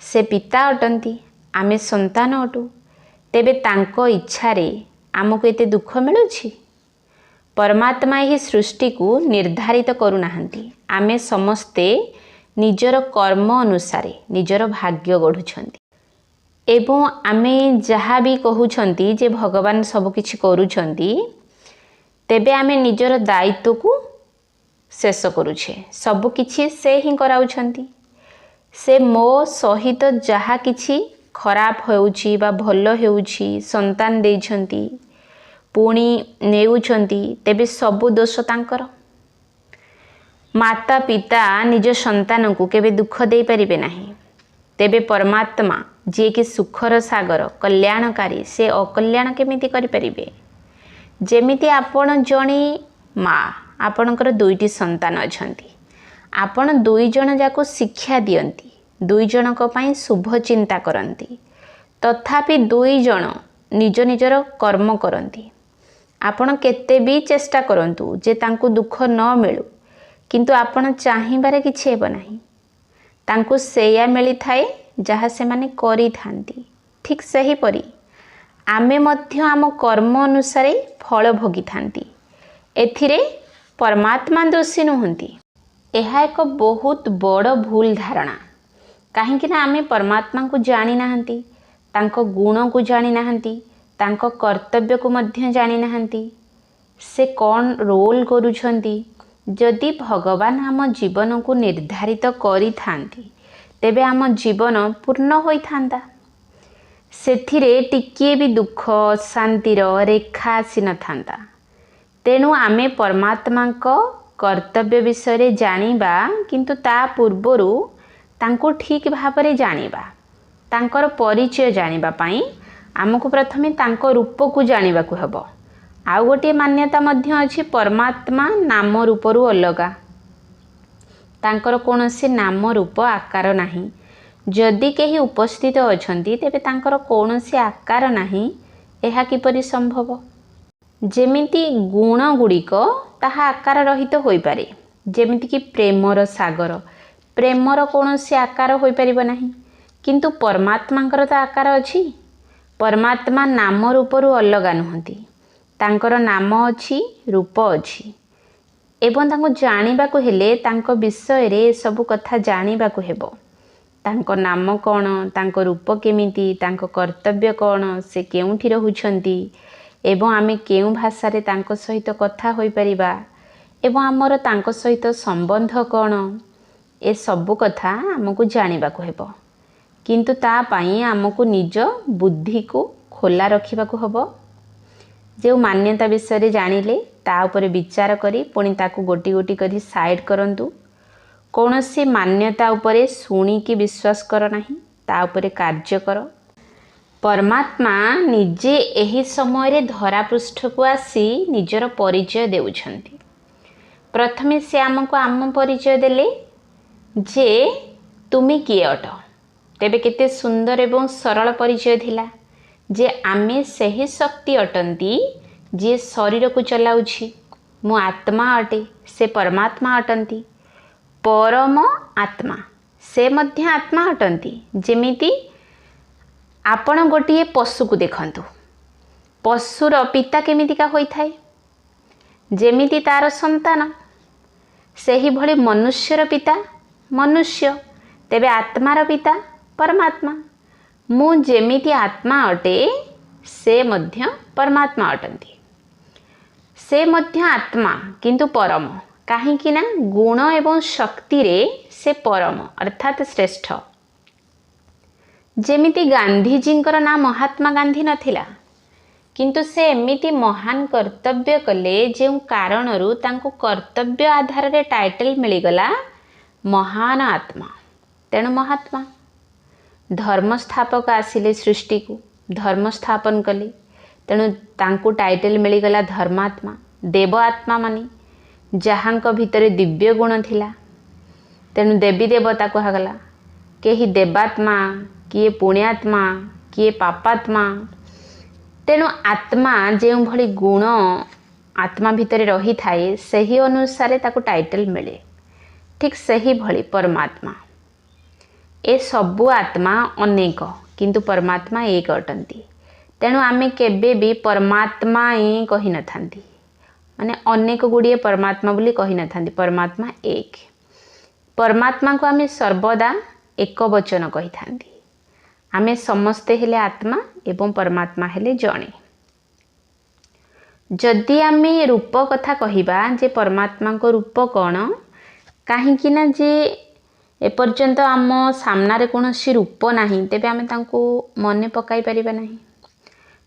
से पिता अटंती, आमे संतान अटू, तेबे तांको इच्छा रे आमको एते दुख मिलुछि? परमात्मा ही सृष्टि को निर्धारित करू नाहंती, आमे समस्ते निजर कर्म अनुसारे निजर भाग्य गढ़ुछंती। एवं आमे जहाँ भी कहउछंती जे भगवान सब किछि करूछंती तेबे आमे निजर दायित्व को शेष करूछे सब किछि से ही कराउछंती से मो सहित जहाँ किछि खराब होउछि बा भलो हेउछि संतान देइछंती पुणी नेउछंती तेबे सब दोष तांकर माता पिता निज संतान को केबे दुख दे परिबे नाही तेबे परमात्मा जे कि सुखर सागर कल्याणकारी से अकल्याण केमिति करि परिबे जेमिति आपण जणी माँ आपणकर दुईटी संतान अछंती आपण दुई जण जाको शिक्षा दियंती दुई जनक पई शुभ चिंता करंती तथापि दुई जण निज निजर कर्म करंती आपण केते भी चेष्टा करंतु जे तांको दुख न मिलु किंतु आपण चाहिबारे किछि हेब नाही तांको सेया मिली थाए जहाँ से माने करी थांती ठीक सही परी आमे मध्य आम कर्म अनुसार फल भोगी थांती एथिरे परमात्मा दोषी नुहंती एहा एक बहुत बड़ भूल धारणा कहीं ना आमे परमात्मा को जानी नाहंती तांको गुण को जानी नाहंती तांको कर्तव्य को मध्य जानी नाहंती से कौन रोल करूछंती जदि भगवान आम जीवन को निर्धारित करी थांती तेबे आम जीवन पूर्ण होई थांता सेथिरे टिकिए भी दुख शांतिर रेखा आसी न थांता तेणु आमे परमात्मा को कर्तव्य विषय जानिबा किंतु ता पूर्वरु तांको ठीक भाबरे जानिबा तांकर परिचय जानिबा पाई आमको प्रथमे तांको रूप को जानिबा को हबो आउ गोटे मान्यता मध्य अछि परमात्मा नाम रूपरु अलगा तांकर कोनोसी नाम रूप आकार नाही जदि केही उपस्थित अछंती तेबे तांकर कोनोसी आकार नाही एहा किपरि संभव जेमिति गुण गुड़िक ताहा आकार रहित होई पारे जेमिति कि प्रेमर सागर प्रेमर कोनोसी आकार होई परिबो नाही किंतु परमात्मांकर तो आकार अछि परमात्मा नाम रूपरु अलगा नुहंती तांकर नाम अछि रूप अछि एवं तांको जानिबा को हेले तांको विषय रे सब कथा जानिबा को हेबो तांको नाम कौन तांको रूप केमिति तांको कर्तव्य कौन से केउठी रहुछंती एवं आमे केउ भाषा रे तांको सहित कथा होई परिबा एवं हमर तांको सहित संबंध कौन ए सब कथा हमको जानिबा को हेबो किंतु ता पाई हमको निज बुद्धि को खोला रखिबा को हबो जो मान्यता विषय जानिले ता ऊपर विचार करी पुणी ताकू गोटी गोटी करी साइड करंतु कौनसी मान्यता उपरे शुणी की विश्वास कर नहीं ता उपरे कार्य कर परमात्मा निजे एही समय रे धरा पृष्ठ को आसी निजर परिचय देउछंती प्रथमे से आमको आम परिचय देले जे तुमी किए अट तेबे केते सुंदर एवं सरल परिचय थिला जे आमे सही शक्ति अटंती जे शरीर को चलाउछि मु आत्मा अटे से परमात्मा अटंती परम आत्मा से मध्य आत्मा अटंती जेमिति आपण गोटिए पशु को देखंतु पशुर पिता केमितिका होई थाए जेमिति तार संतान सेही भली मनुष्यर पिता मनुष्य तेबे आत्मार पिता परमात्मा मु जेमिति आत्मा अटे से मध्य परमात्मा अटंती से मध्य आत्मा किंतु परम काहेकि ना गुण एवं शक्ति रे से परम अर्थात श्रेष्ठ जेमिति गांधीजींकर ना महात्मा गांधी नथिला किंतु से एमिति महान कर्तव्य कले जे कारणरू तांको कर्तव्य आधार रे टाइटल मिलिगला महान आत्मा तेणु महात्मा धर्म स्थापक आसिले सृष्टि को धर्म स्थापन कले तेणु तांको टाइटल मिलिगला धर्मात्मा देव आत्मा माने जहाँक भितरे दिव्य गुण थिला तेणु देवी देवता कहगला केही देवात्मा किए पुण्यात्मा किए पापात्मा तेणु आत्मा जो भली गुण आत्मा भितरे रही थाए सही अनुसार ताको टाइटल मिले ठीक सही भली परमात्मा ए सबु आत्मा अनेक किंतु परमात्मा एक अटंती तेणु आमे केबे भी परमात्मा ही कही न थांती माने अनेक गुड़िए परमात्मा बोली कही न थांती परमात्मा एक परमात्मा को आमे सर्वदा एक वचन कही थांती आमे समस्ते हेले आत्मा एवं परमात्मा हेले जणे। जदि आमे रूप कथा कहिबा जे परमात्मा को रूप कौन, कहीं ना जे एपर्यंत आम सामने कौन सी रूप नहीं तेबे आमे तांको मने पकाई परिबा नहीं।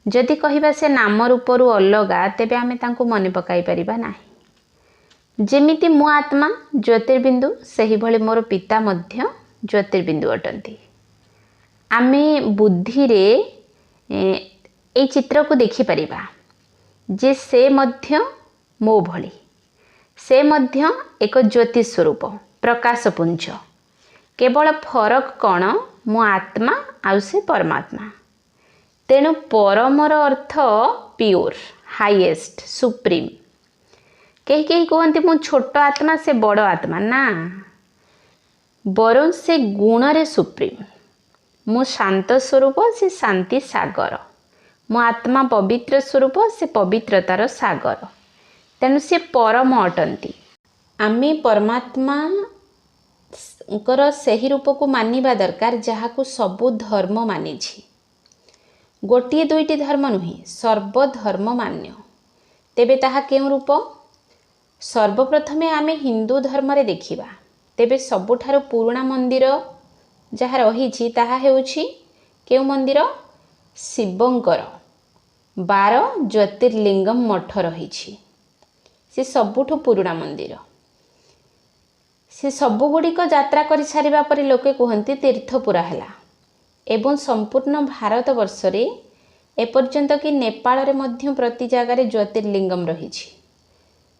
जदि कहिबा से नाम रूपरू अलगा तेबे आमे तांको मने पकाई परिबा नहीं। जेमिति मो आत्मा ज्योतिर्बिंदु सही भली मोर पिता मध्य ज्योतिर्बिंदु अटंती। आमे बुद्धि रे ए चित्र को देखि परिबा जे से मध्य मो भली, से मध्य एक ज्योति स्वरूप प्रकाशपुंज। केवल फरक कौन मो आत्मा आउ से परमात्मा। तेणु परमर अर्थ प्योर, हाईएस्ट, सुप्रीम। कहीं कहीं कहते मु छोट आत्मा से बड़ आत्मा ना, बरं से गुण रे सुप्रीम। मु शांत स्वरूप से शांति सागर, मो आत्मा पवित्र स्वरूप से पवित्रतार सागर। तेणु से परम अटंती। आमे परमात्मा कर सही रूप को मानिबा दरकार जहाकू सबु धर्म मानी। गोटे दुईटी धर्म नुहे, सर्वधर्म मान्य। तेबे ताहा केउ रूप? सर्वप्रथमे आमे हिंदू धर्म रे देखिबा तेबे सबुठारु पुराणा मंदिर जहाँ रही ताहा हेउछि केउ मंदिर? शिवंकर 12 ज्योतिर्लिंगम मठ रही। से सबुठु पुराणा मंदिर। से सबुगुड़िक यात्रा कर सारिबा परे लोके कहते तीर्थपुरा हैला। एवं संपूर्ण भारत वर्ष रे एपर्यंत कि नेपाल रे मध्य प्रति जगार ज्योतिर्लिंगम रही।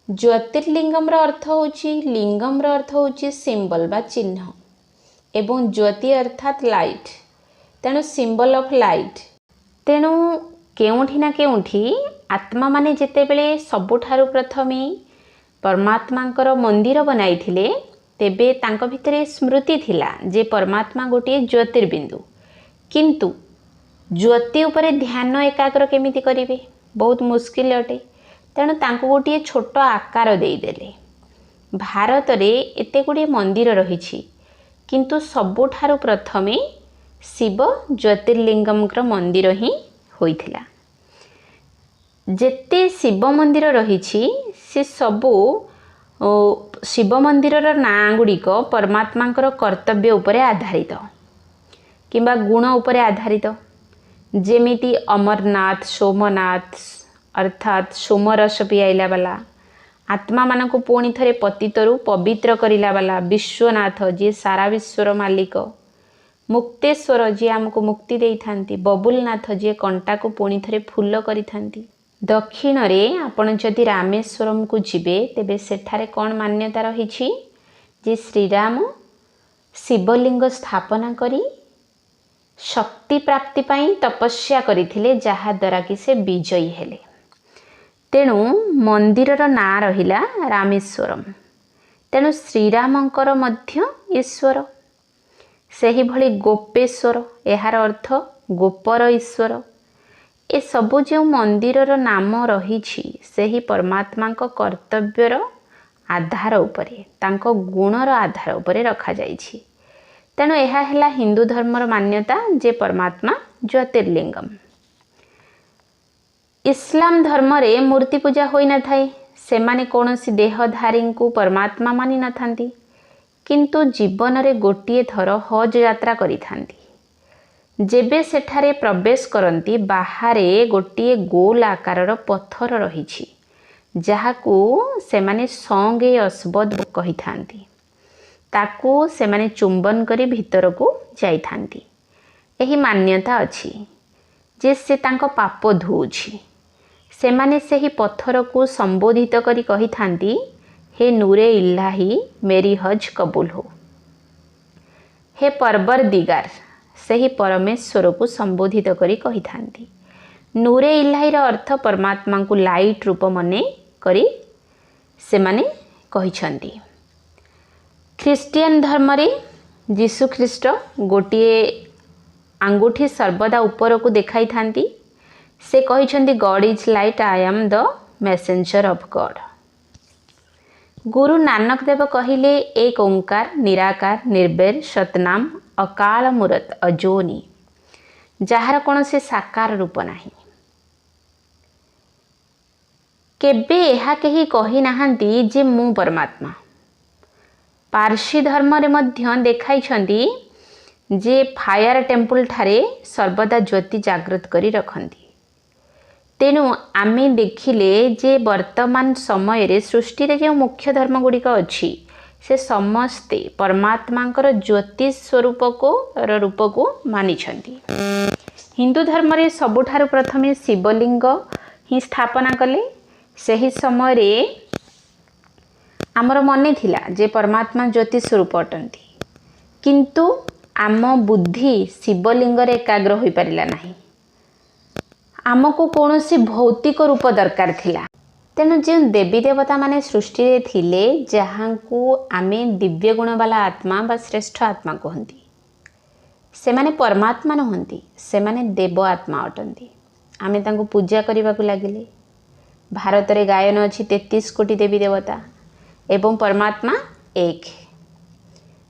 ज्योतिर्लिंगम रो अर्थ होची, लिंगम रो अर्थ होची सिंबल बा चिन्ह, एवं ज्योति अर्थात लाइट। तेणु सिंबल ऑफ लाइट। तेणु केउठी ना केउठी आत्मा माने जेतेबेले सबुठारु प्रथमे परमात्मांकर मंदिर बनाइथिले तेबे तांको भितरे स्मृति थिला जे परमात्मा गोटे ज्योतिर्बिंदु। किंतु ज्योति उपरे ध्यान एकाग्र केमिति करिवे? बहुत मुश्किल अटे। तेणु तांको गोटे छोट आकार देदेले। भारत रे एते गुड़े मंदिर रही, किंतु सबुठारु प्रथमे शिव ज्योतिर्लिंगम मंदिर ही होइथिला। जेते शिव मंदिर रही से सबू शिव मंदिर नाँ गुड़िक परमात्मा कर्तव्य उपरे आधारित किंबा गुण उपरे आधारित। जेमिति अमरनाथ, सोमनाथ अर्थात सोमरस पियाइला वाला, आत्मा मान को पुणी थे पतितरु पवित्र करिला वाला, विश्वनाथ जी सारा विश्वर मालिक, मुक्तेश्वर जी आमको मुक्ति देई थांती, बबुलनाथ जी कंटा को पुणी थे फूल करि थांती। दक्षिण रे आपण जदि रामेश्वरम को जिबे तेबे सेठारे कौन मान्यता रही जे श्रीराम शिवलिंग स्थापना करी शक्ति प्राप्ति पाई तपस्या करिथिले, जहा द्वारा कि से विजयी हेले। तेणु मंदिरर ना रहिला रामेश्वरम। तेणु श्रीरामंकर मध्य ईश्वर। सेही भली गोपेश्वर, एहार अर्थ गोपर ईश्वर। ए सबु जो मंदिरर नाम रही सेही परमात्मा कर्तव्यर आधार उपरे, तांको गुणर आधार उपरे रखा जाइछि। तेणु यह है हिंदू धर्मर मान्यता जे परमात्मा ज्योतिर्लिंगम। इस्लाम धर्म रे मूर्ति पूजा होई न थाए। सेमाने कौनसी देहधारी को परमात्मा मानि न थांती, किंतु जीवन रे गोटिए थर हज यात्रा करि थांती। जेबे सेठारे प्रवेश करती बाहारे गोटिए गोल आकारर पत्थर रही, जहाकू सेमाने संगे अस्बद कहि थांती। ताकू सेमाने चुंबन करी भीतर को जाई थांती। एही मान्यता अछि जे से तांको पाप धोउछि। सेमाने सेही पत्थर को संबोधित करी कहि थांती, हे नूरे इल्लाही मेरी हज कबूल हो। हे परवरदिगार, सेही परमेश्वर को संबोधित करी कहि थांती। नूरे इल्लाहीर अर्थ परमात्मा को लाइट रूप मने करी से माने कहिछंती। ख्रिस्टियन धर्म रे जीशु ख्रीष्ट गोटिए आंगुठी सर्वदा ऊपर को देखाई थांती। से कहिछंती god is light, I am the messenger of god. Guru Nanak देव कहिले एक ओंकार निराकार निर्वैर सतनाम अकाल मूरत अजोनी। ଯାହାର କୌଣସି ସାକାର ରୂପ ନାହିଁ। କେବେ ଏହା କେହି କହି ନାହାନ୍ତି ଯେ ମୁଁ ପରମାତ୍ମା। ପାର୍ସି ଧର୍ମରେ ମଧ୍ୟ ଦେଖାଇଛନ୍ତି ଯେ ଫାୟାର ଟେମ୍ପଲ ଠାରେ ସର୍ବଦା ଜ୍ୟୋତି ଜାଗ୍ରତ କରି ରଖନ୍ତି। ତେଣୁ ଆମେ ଦେଖିଲେ ଯେ ବର୍ତ୍ତମାନ ସମୟରେ ସୃଷ୍ଟିରେ ଯେଉଁ ମୁଖ୍ୟ ଧର୍ମ ଗୁଡ଼ିକ ଅଛି ସେ ସମସ୍ତେ ପରମାତ୍ମାଙ୍କର ଜ୍ୟୋତି ରୂପକୁ ମାନିଛନ୍ତି। ହିନ୍ଦୁ ଧର୍ମରେ ସବୁଠାରୁ ପ୍ରଥମେ ଶିବଲିଙ୍ଗ ହିଁ ସ୍ଥାପନା କଲେ। ସେହି ସମୟରେ ଆମର ମନେ ଥିଲା ଯେ ପରମାତ୍ମା ଜ୍ୟୋତି ସ୍ୱରୂପ ଅଟନ୍ତି, କିନ୍ତୁ ଆମ ବୁଦ୍ଧି ଶିବଲିଙ୍ଗରେ ଏକାଗ୍ର ହୋଇପାରିଲା ନାହିଁ। ଆମକୁ କୌଣସି ଭୌତିକ ରୂପ ଦରକାର ଥିଲା। ତେଣୁ ଯେଉଁ ଦେବୀ ଦେବତା ମାନେ ସୃଷ୍ଟିରେ ଥିଲେ, ଯାହାଙ୍କୁ ଆମେ ଦିବ୍ୟ ଗୁଣବାଲା ଆତ୍ମା ବା ଶ୍ରେଷ୍ଠ ଆତ୍ମା କୁହନ୍ତି, ସେମାନେ ପରମାତ୍ମା ନୁହନ୍ତି, ସେମାନେ ଦେବ ଆତ୍ମା ଅଟନ୍ତି। ଆମେ ତାଙ୍କୁ ପୂଜା କରିବାକୁ ଲାଗିଲେ। ଭାରତରେ ଗାୟନ ଅଛି 33 କୋଟି ଦେବୀ ଦେବତା ଏବଂ ପରମାତ୍ମା ଏକ।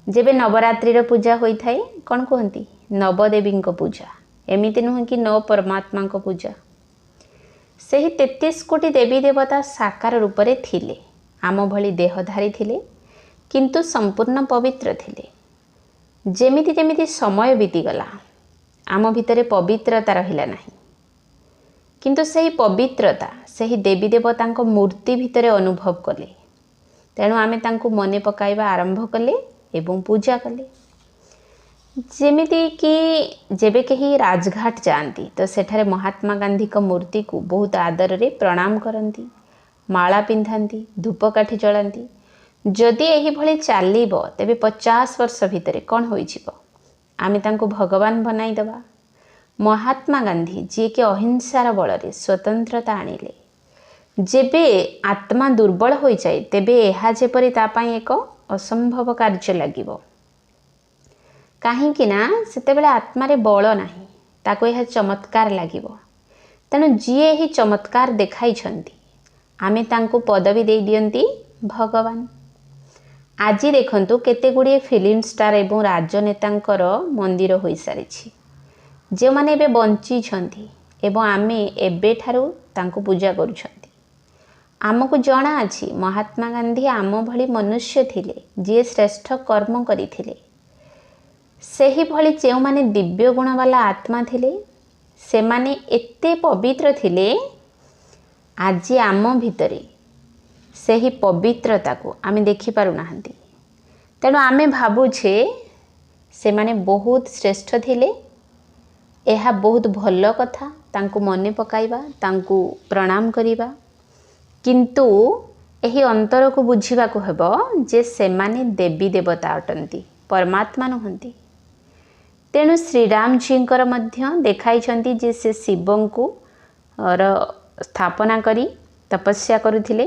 ଯେବେ ନବରାତ୍ରିର ପୂଜା ହୋଇଥାଏ କ'ଣ କୁହନ୍ତି? ନବଦେବୀଙ୍କ ପୂଜା। ଏମିତି ନୁହେଁ କି ପରମାତ୍ମାଙ୍କ ପୂଜା। ସେହି 33 କୋଟି ଦେବୀ ଦେବତା ସାକାର ରୂପରେ ଥିଲେ, ଆମ ଭଳି ଦେହଧାରୀ ଥିଲେ, କିନ୍ତୁ ସମ୍ପୂର୍ଣ୍ଣ ପବିତ୍ର ଥିଲେ। ଯେମିତି ଯେମିତି ସମୟ ବିତିଗଲା ଆମ ଭିତରେ ପବିତ୍ରତା ରହିଲା ନାହିଁ, କିନ୍ତୁ ସେହି ପବିତ୍ରତା ସେହି ଦେବୀ ଦେବତାଙ୍କ ମୂର୍ତ୍ତି ଭିତରେ ଅନୁଭବ କଲେ। ତେଣୁ ଆମେ ତାଙ୍କୁ ମନେ ପକାଇବା ଆରମ୍ଭ କଲେ ଏବଂ ପୂଜା କଲେ। ଯେମିତିକି ଯେବେ କେହି ରାଜଘାଟ ଯାଆନ୍ତି ତ ସେଠାରେ ମହାତ୍ମା ଗାନ୍ଧୀଙ୍କ ମୂର୍ତ୍ତିକୁ ବହୁତ ଆଦରରେ ପ୍ରଣାମ କରନ୍ତି, ମାଳା ପିନ୍ଧାନ୍ତି, ଧୂପକାଠି ଜଳାନ୍ତି। ଯଦି ଏହିଭଳି ଚାଲିବ ତେବେ 50 ବର୍ଷ ଭିତରେ କ'ଣ ହୋଇଯିବ? ଆମେ ତାଙ୍କୁ ଭଗବାନ ବନାଇଦେବା। ମହାତ୍ମା ଗାନ୍ଧୀ ଯିଏକି ଅହିଂସାର ବଳରେ ସ୍ୱତନ୍ତ୍ରତା ଆଣିଲେ, ଯେବେ ଆତ୍ମା ଦୁର୍ବଳ ହୋଇଯାଏ ତେବେ ଏହା ଯେପରି ତା ପାଇଁ ଏକ ଅସମ୍ଭବ କାର୍ଯ୍ୟ ଲାଗିବ। କାହିଁକି ନା ସେତେବେଳେ ଆତ୍ମାରେ ବଳ ନାହିଁ, ତାକୁ ଏହା ଚମତ୍କାର ଲାଗିବ। ତେଣୁ ଯିଏ ଏହି ଚମତ୍କାର ଦେଖାଇଛନ୍ତି ଆମେ ତାଙ୍କୁ ପଦବୀ ଦେଇ ଦିଅନ୍ତି ଭଗବାନ। ଆଜି ଦେଖନ୍ତୁ କେତେ ଗୁଡ଼ିଏ ଫିଲ୍ମ ଷ୍ଟାର ଏବଂ ରାଜନେତାଙ୍କର ମନ୍ଦିର ହୋଇସାରିଛି, ଯେଉଁମାନେ ଏବେ ବଞ୍ଚିଛନ୍ତି ଏବଂ ଆମେ ଏବେଠାରୁ ତାଙ୍କୁ ପୂଜା କରୁଛନ୍ତି। ଆମକୁ ଜଣାଅଛି ମହାତ୍ମା ଗାନ୍ଧୀ ଆମ ଭଳି ମନୁଷ୍ୟ ଥିଲେ, ଯିଏ ଶ୍ରେଷ୍ଠ କର୍ମ କରିଥିଲେ। ସେହିଭଳି ଯେଉଁମାନେ ଦିବ୍ୟ ଗୁଣବାଲା ଆତ୍ମା ଥିଲେ, ସେମାନେ ଏତେ ପବିତ୍ର ଥିଲେ, ଆଜି ଆମ ଭିତରେ ସେହି ପବିତ୍ରତାକୁ ଆମେ ଦେଖିପାରୁନାହାନ୍ତି। ତେଣୁ ଆମେ ଭାବୁଛେ ସେମାନେ ବହୁତ ଶ୍ରେଷ୍ଠ ଥିଲେ। ଏହା ବହୁତ ଭଲ କଥା, ତାଙ୍କୁ ମନେ ପକାଇବା, ତାଙ୍କୁ ପ୍ରଣାମ କରିବା। କିନ୍ତୁ ଏହି ଅନ୍ତରକୁ ବୁଝିବାକୁ ହେବ ଯେ ସେମାନେ ଦେବୀ ଦେବତା ଅଟନ୍ତି, ପରମାତ୍ମା ନୁହନ୍ତି। ତେଣୁ ଶ୍ରୀରାମଜୀଙ୍କର ମଧ୍ୟ ଦେଖାଇଛନ୍ତି ଯେ ସେ ଶିବଙ୍କୁ ସ୍ଥାପନା କରି ତପସ୍ୟା କରୁଥିଲେ,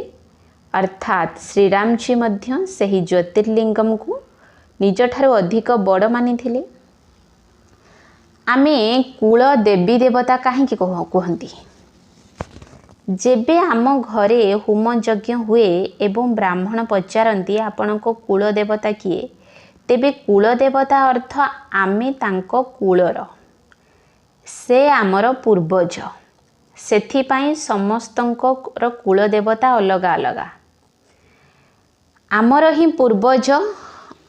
ଅର୍ଥାତ୍ ଶ୍ରୀରାମଜୀ ମଧ୍ୟ ସେହି ଜ୍ୟୋତିର୍ଲିଙ୍ଗମକୁ ନିଜଠାରୁ ଅଧିକ ବଡ଼ ମାନିଥିଲେ। ଆମେ କୁଳ ଦେବୀ ଦେବତା କାହିଁକି କୁହନ୍ତି? ଯେବେ ଆମ ଘରେ ହୋମ ଯଜ୍ଞ ହୁଏ ଏବଂ ବ୍ରାହ୍ମଣ ପଚାରନ୍ତି ଆପଣଙ୍କ କୁଳ ଦେବତା କିଏ, ତେବେ କୁଳ ଦେବତା ଅର୍ଥ ଆମେ ତାଙ୍କ କୁଳର, ସେ ଆମର ପୂର୍ବଜ। ସେଥିପାଇଁ ସମସ୍ତଙ୍କର କୁଳ ଦେବତା ଅଲଗା ଅଲଗା। ଆମର ହିଁ ପୂର୍ବଜ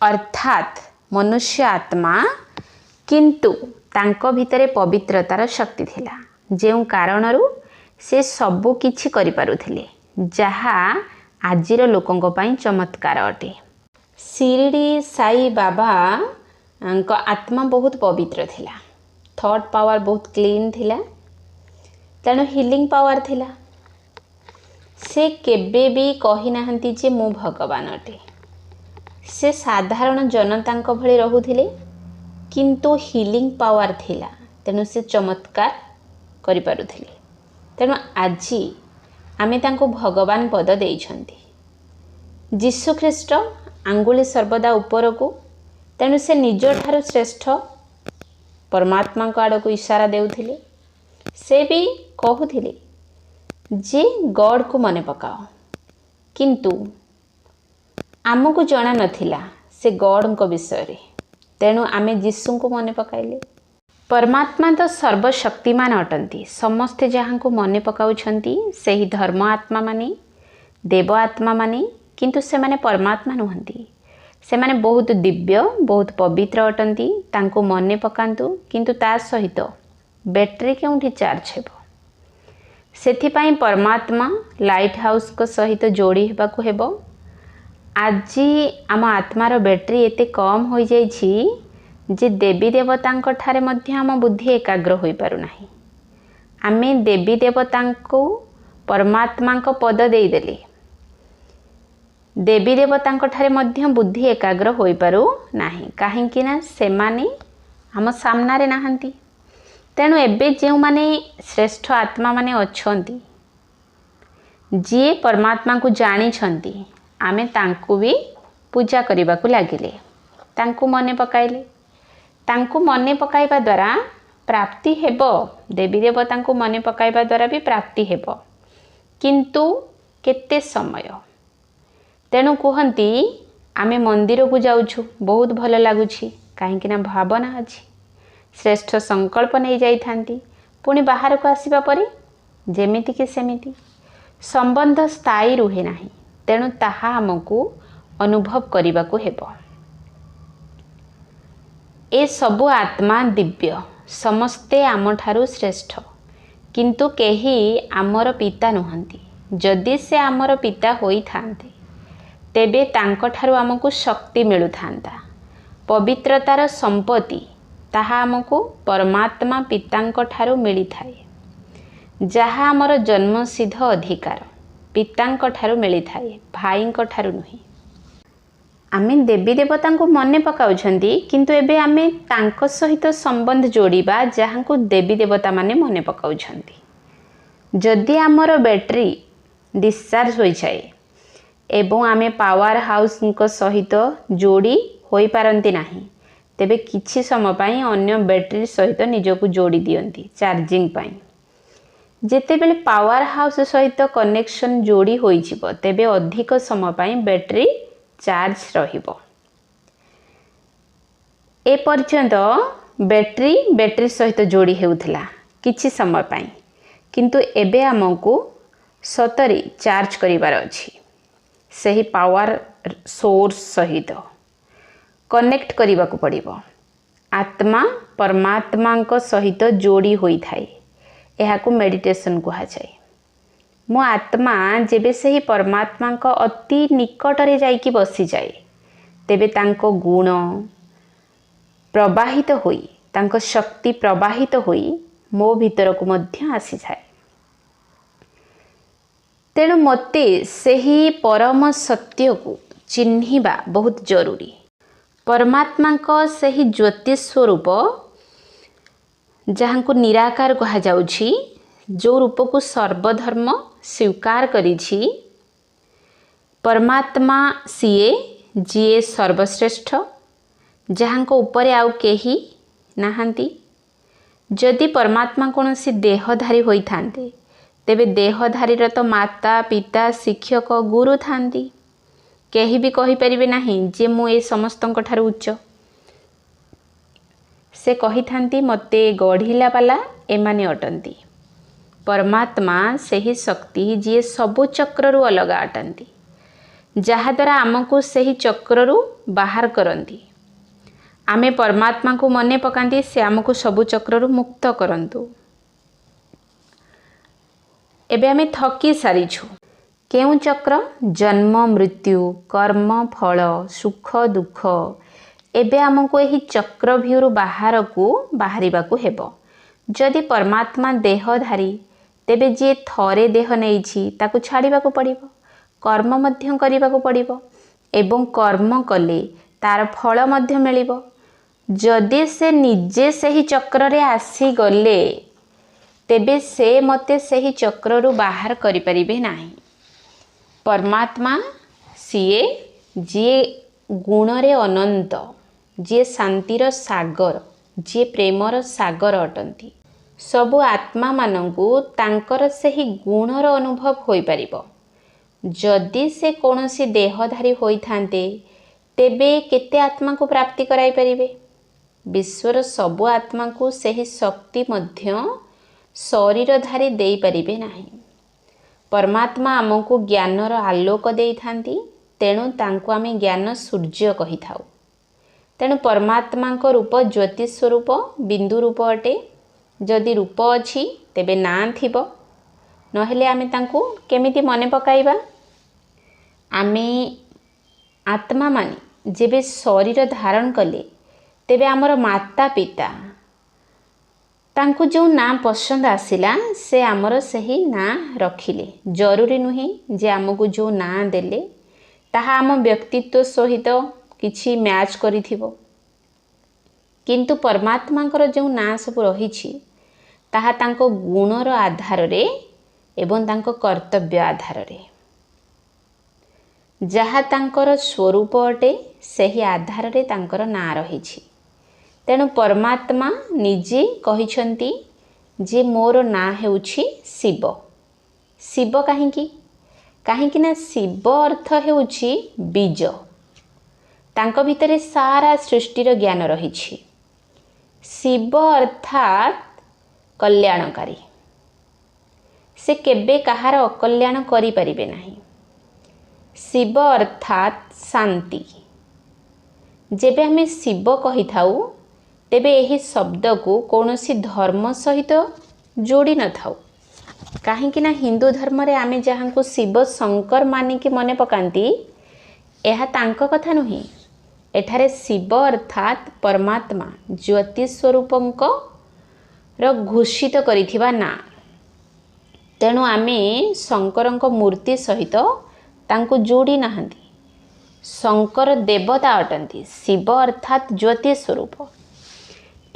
ଅର୍ଥାତ୍ ମନୁଷ୍ୟ ଆତ୍ମା, କିନ୍ତୁ ତାଙ୍କ ଭିତରେ ପବିତ୍ରତାର ଶକ୍ତି ଥିଲା, ଯେଉଁ କାରଣରୁ ସେ ସବୁ କିଛି କରିପାରୁଥିଲେ, ଯାହା ଆଜିର ଲୋକଙ୍କ ପାଇଁ ଚମତ୍କାର ଅଟେ। ଶିରିଡ଼ି ସାଇ ବାବାଙ୍କ ଆତ୍ମା ବହୁତ ପବିତ୍ର ଥିଲା, ଥଟ୍ ପାୱାର ବହୁତ କ୍ଲିନ୍ ଥିଲା, ତେଣୁ ହିଲିଂ ପାୱାର ଥିଲା। ସେ କେବେ ବି କହିନାହାନ୍ତି ଯେ ମୁଁ ଭଗବାନ ଅଟେ। ସେ ସାଧାରଣ ଜନତାଙ୍କ ଭଳି ରହୁଥିଲେ, କିନ୍ତୁ ହିଲିଂ ପାୱାର ଥିଲା, ତେଣୁ ସେ ଚମତ୍କାର କରିପାରୁଥିଲେ। ତେଣୁ ଆଜି ଆମେ ତାଙ୍କୁ ଭଗବାନ ପଦ ଦେଇଛନ୍ତି। ଯୀଶୁଖ୍ରୀଷ୍ଟ ଆଙ୍ଗୁଳି ସର୍ବଦା ଉପରକୁ, ତେଣୁ ସେ ନିଜଠାରୁ ଶ୍ରେଷ୍ଠ ପରମାତ୍ମାଙ୍କ ଆଡ଼କୁ ଇସାରା ଦେଉଥିଲେ। ସେ ବି କହୁଥିଲେ ଯେ ଗଡ଼କୁ ମନେ ପକାଅ, କିନ୍ତୁ ଆମକୁ ଜଣା ନଥିଲା ସେ ଗଡ଼ଙ୍କ ବିଷୟରେ, ତେଣୁ ଆମେ ଯୀଶୁଙ୍କୁ ମନେ ପକାଇଲେ। परमात्मा तो सर्वशक्तिमान अटंती। समस्ते जहाँ को मने पकाउछंती सही धर्म आत्मा माने देव आत्मा माने, किंतु से माने परमात्मा नुहंती। से माने बहुत दिव्य बहुत पवित्र अटंती। तांको मने पकांतु, किंतु ता सहित बैटरी केउंठी चार्ज हेबो। सेथिपाई परमात्मा लाइट हाउस को सहित जोड़ी हेबाकु हेबो। आज आम आत्मार बैटरी एते कम हो जाइछि जे देवी देवतांक ठारे मध्य आम बुद्धि एकाग्र होई पारु नाही। आमे देवी देवतांको परमात्मा को पद देई देले, देवी देवतांक ठारे मध्य बुद्धि एकाग्र होई पारु नाही, काहेकि ना सेमाने आम सामनारे नाहंती। तेणु एबे जे माने श्रेष्ठ आत्मा माने अछंती, जे परमात्मा को जानी छंती, आमे तांको भी पूजा करने को लगिले, तांको मने पकाइले। तांको मने पकाइबा द्वारा प्राप्ति हेबो, देवी देवता को मने पकाइबा द्वारा भी प्राप्ति हेबो, किंतु केते समय। तेणु कहती आमे मंदिर को जाउछु, बहुत भल लगुछि, कहीं भावना अच्छी, श्रेष्ठ संकल्प नहीं जाइथांती, पुणी बाहर को आसिबा परे जेमिति कि सेमिति संबंध स्थायी रुहे नाही। तेणु ताहा हमकु अनुभव करने को हेबो। ए सबु आत्मा दिव्य, समस्ते आम ठारू श्रेष्ठ, किंतु केही आमर पिता नुहंती। जदि से आमर पिता होई थांते तेबे तांको ठारू आमको शक्ति मिलु थांता, पवित्रतार संपत्ति ताहा आमको परमात्मा पितांको ठारू मिली थाए। जहा आमर जन्मसिद्ध अधिकार पितांको ठारू मिली थाए, भाईंको ठारू नुही। आमे देवी देवता को मने पकाउछंती, किंतु एबे आमे तांको सहित संबंध जोड़िबा जहाँ को देवी देवता माने मने पकाउछंती। जदि आमर बैटरी डिस्चार्ज होई जाए एवं आमे पावर हाउस को सहित जोड़ी होई पारंती नाही, तेबे किछि समय पई अन्य बैटरी सहित निजको जोड़ी दियंती चार्जिंग पई। जेतेबेले पावर हाउस सहित कनेक्शन जोड़ी होई जिवो, तेबे अधिक समय पई बैटरी चार्ज रहिबो। ए पर्यंत बैटरी सहित जोड़ी हेउथला किछि समय पई, किंतु एबे हमकु सतरी चार्ज करिवार अछि। सही पावर सोर्स सहित कनेक्ट करने को पड़िबो। आत्मा परमात्मा को सहित जोड़ी होई थाए, एहाकु मेडिटेशन कहा जाए। मो आत्मा जेबे सही परमात्मा को अति निकटरे जाइकी बसी जाए, तेबे तांको गुण प्रवाहित होई, तांको शक्ति प्रवाहित होई मो भीतर को मध्य आसी जाए। तेणु मते सही परम सत्य को चिन्हिबा बहुत जरूरी। परमात्मा को सही ज्योति स्वरूप जहाँ को निराकार कहा जाउछि, जो रूप को सर्वधर्म स्वीकार करिछि, परमात्मा सीए जीए सर्वश्रेष्ठ, जहाँ को ऊपर आउ केही नाहंती। जदि परमात्मा कौनसी देहधारी होई थांते, तेबे देहधारीर तो माता पिता शिक्षक गुरु थांती। केही भी कहि परिबे नाही जे मु ए समस्तंक ठारू उच्च। से कहि थांती मते गढ़िला वाला एमाने अटंती। परमात्मा सही शक्ति जी सबु चक्ररू अलग अटंती, जहाद्वारा आमको सही चक्ररू बाहर करंती। आमे परमात्मा को मने पकांती, से आमको सबु चक्ररू मुक्त करंतु। एबे आमे थकी सारिछु। केउ चक्र? जन्म मृत्यु कर्म फल सुख दुख। एबे आमको यही चक्रव्यूहरु बाहर को बाहरिबा को हेबो। जदि परमात्मा देहधारी, तेबे जे थरे देह नेइछि ताकु छाड़िबा को पड़िबो, कर्म मध्य करिबा को पड़िबो, एवं कर्म कले तार फल मध्य मिलिबो। जदि से निजे सही चक्र रे आसी गले, तेबे से मते सही चक्ररू बाहर करि परिबे नाही। परमात्मा सीए जे गुण रे अनंत, जे शांतिर सागर, जे प्रेमर सागर अटंती। सबु आत्मा मानंकु तांकर सही गुणर अनुभव होई परिबो। जदि से कौनसी देहधारी होई थांते, तेबे केते आत्मा को प्राप्ति कराई परिबे? विश्वर सबु आत्मा को सही शक्ति मध्य शरीरधारी दे पारिबे नाही। परमात्मा आमको ज्ञानर आलोक दे थांती, तेणु तांको आमे ज्ञान सूर्य कही थाउ। तेणु परमात्मा को रूप ज्योति स्वरूप बिंदु रूप अटे। जदि रूप अछि तेबे ना थिबो, नहेले आमे तांको केमिति मने पकाइबा। आमे आत्मा माने जेबे शरीर धारण कले तेबे आमर माता पिता तांको जो ना पसंद आसिला से आमर सही ना रखिले। जरूरी नुहे जे आमको जो ना देले ताहा आम व्यक्तित्व सहित किछि मैच करिथिबो, किंतु परमात्मा जो ना सब रहिछि ताहा तांको गुणर आधार रे एवं तांको कर्तव्य आधार रे, जहा तांकर स्वरूप अटे सही आधार रे तांकर ना रहिछि। तेणु परमात्मा निजे कहिछंती जे मोर ना हेउछि शिव। शिव काहेकि ना शिव अर्थ हेउछि बीज। तांको भितरे सारा सृष्टिर ज्ञान रहिछि। शिव अर्थात कल्याणकारी। से केबे कहार अकल्याण करि परिबे नाही। शिव अर्थात शांति। जेबे हमें शिव कहि थाउ तेबे एही शब्द को कौनसी धर्म सहित जोड़ी न थाउ। काहेकि ना हिंदू धर्म रे आमे जहां को शिव शंकर मानिकी मने पकांती, एहा तांको कथा नुही। एठारे शिव अर्थात परमात्मा ज्योति स्वरूपंक र घोषित करिथिबा ना। तेणु आमे शंकरंक मूर्ति सहित तांको जोड़ी नाहंती। शंकर देवता अटंती, शिव अर्थात ज्योति स्वरूप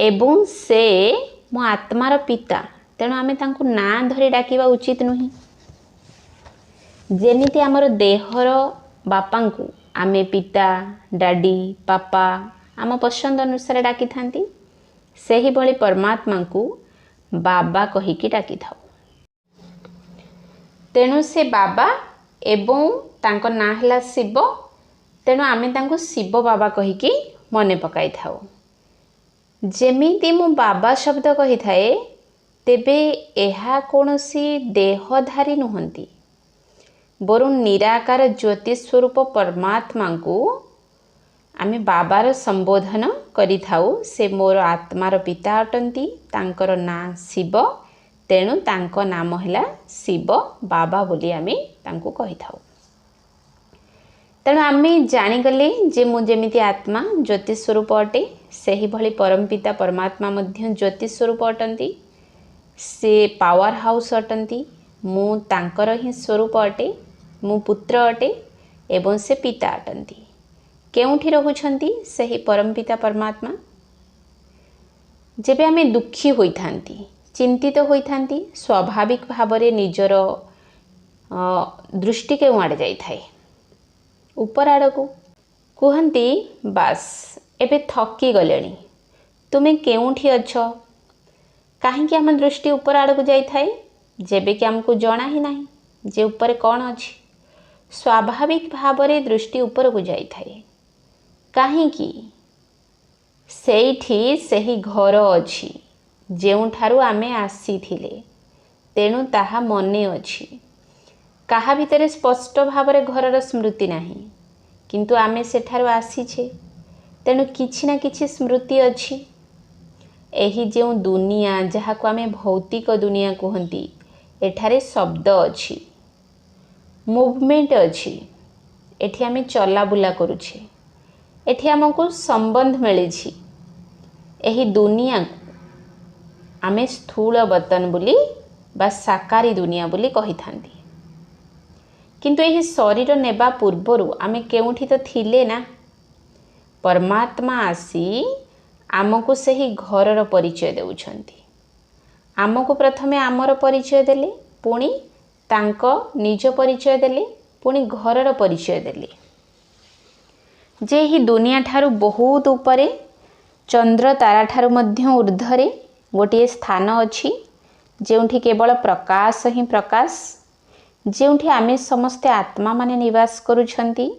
एवं से मो आत्मार पिता। तेणु आमे तांको ना धरी डाकिबा उचित नुही। जेमिति आमर देहर बापा को आमे पिता, डाडी, पापा आम पसंद अनुसार डाकी थांती, सही भली परमात्मा को बाबा कहिकी डाकी थाउ। तेणु से बाबा एवं तांको ना हला शिव। तेणु आमे तांको शिव बाबा कहिकी मने पकाई थाउ। जेमिति मु बाबा शब्द कही थाए तेबे एहा कोनोसी देहधारी नुहंती, बरुण निराकार ज्योति स्वरूप परमात्मा को आमे बाबार संबोधन करि थाउ। से मोर आत्मार पिता अटंती, तांकर ना शिव। तेणु तांको नाम हैला शिव बाबा बोली आमे तांको कहि थाउ। तेणु आमे जानिगले जे मु जेमिति आत्मा ज्योति स्वरूप अटे, सही भली परमपिता परमात्मा मध्य ज्योति स्वरूप अटंती। से पावर हाउस अटंती। मु तांकर ही स्वरूप अटे। मु पुत्र अटे एवं से पिता अटंती। केउठी रहुछंती सही परमपिता परमात्मा? जेबे आमे दुखी होई थांती, चिंतित होई थांती, स्वाभाविक भावरे निजर दृष्टि केउ आड़े जाई थाए, ऊपर आड़को। कुहंती बास एबे थकी गलेनी, तुमे केउठी अछो? काहेकि आम दृष्टि ऊपर आड़को जाई थाए? जेबे कि हमको जଣା ही नाही जे ऊपर कौन अछि। स्वाभाविक भावरे दृष्टि ऊपर को जाई थाए। काहेकि सेठी सही घर अछि जेउठारु आमे आसीथिले, तेणु ताहा मने अछि। काहा भितरे स्पष्ट भावरे घरर स्मृति नाही, किंतु आमे सेठारु आसीछे, तेणु किछि ना किछि स्मृति अछि। एही जो दुनिया जहाको आमे भौतिक दुनिया कहंती, एठारे शब्द अछि, मूवमेंट अछि। एठी आमे चला बुला करूछे, एठी हमको संबंध मिलिछि। एही दुनिया को आमे स्थूल वतन बोली बा साकारी दुनिया बोली कहि थांती। किंतु एही शरीर नेबा पूर्वरु आमे केउठी तो थिले ना। परमात्मा आसी आमको सही घरर परिचय देउछंती। आमको प्रथमे आमर परिचय देले, पुणी तांको निज परिचय देले, पुणी घरर परिचय देले। जे ही दुनिया ठारू बहुत ऊपरे चंद्र तारा ठारू मध्य ऊर्ध्वरे गोटे स्थान अछि, जेउठी केवल प्रकाश ही प्रकाश, जेउठी आमे समस्ते आत्मा माने निवास करूछंती,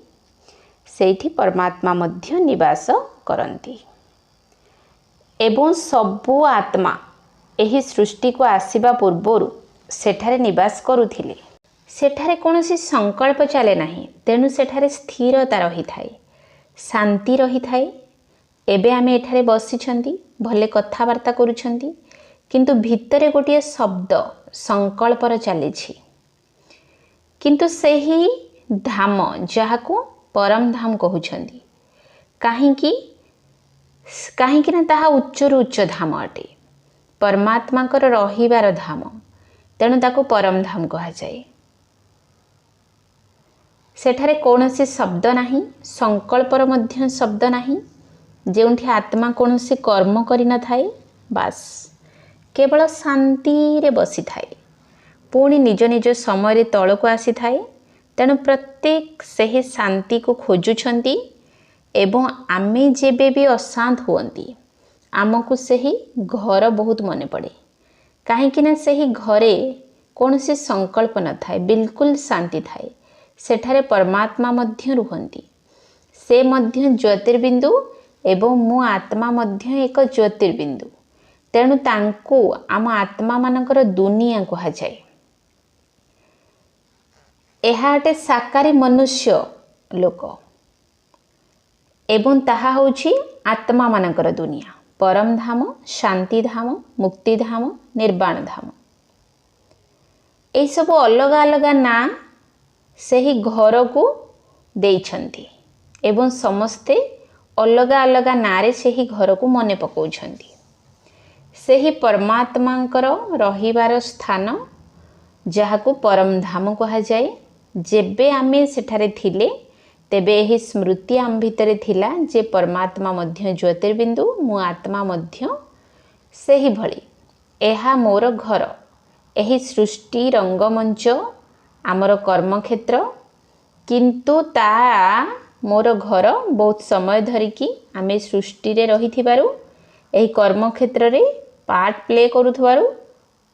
सेठी परमात्मा मध्य निवास करंती। एवं सबु आत्मा एही सृष्टि को आसीबा पूर्वरु सेठारे निवास करुथिले। सेठारे कौनसी संकल्प चले नाही, तेणु सेठारे स्थिरता रही थाए, शांति रही थाए। एबे आमे एठारे बसिछंती, भले कथावार्ता करुछंती, किंतु भितरे गोटे शब्द संकल्पर चलीछि। किंतु सेही धाम जहाको परम धाम कहउछंती, काहींकि ना ताहा उच्चरु उच्च धाम अटे, परमात्मा कर रहिबार धाम, तेणु ताको परम धाम कहा जाए। सेठारे कौनसी शब्द नाही, संकल्पर मध्य शब्द नाही, जेउंठी आत्मा कौनसी कर्म करि न थाए, बास केवल शांति रे बसी थाए, पुणी निज निज समय तल को आसी थाए। तेणु प्रत्येक सेही शांति को खोजुछंती एवं आमे जेबे भी अशांत हुअंती, आमको सेही घर बहुत मने पड़े, काहेकि ना सेही घरे कौनसी संकल्प न थाए, बिल्कुल शांति थाए। सेठारे परमात्मा मध्य रुहंती, से मध्य ज्योतिर्बिंदु एवं मु आत्मा मध्य एक ज्योतिर्बिंदु। तेणु तांको आम आत्मा मानकर दुनिया कहा जाए। एहा अटे साकारी मनुष्य लोक एवं ताहा होछि आत्मा मानकर दुनिया, परम धाम, शांति धाम, मुक्ति धाम, निर्वाण धाम। ए सब अलग अलग ना सेही घर को देइछंती एवं समस्ते अलग अलग नारे सेही घर को मने पकाउछंती। सेही परमात्मांकर रहिबार स्थान जहाको परम धाम कहा जाए। जेबे आमे सेठारे थिले तेबे एही स्मृति आम भितरे थिला जे परमात्मा मध्य ज्योतिर्बिंदु, मु आत्मा मध्य सेही भली, एहा मोर घर, एही सृष्टि रंगमंच आमर कर्मक्षेत्र। किंतु ता मोर घर बहुत समय धरिकी आमे सृष्टि रे रही थिबारु, एही कर्मक्षेत्र रे पार्ट प्ले करुथबारु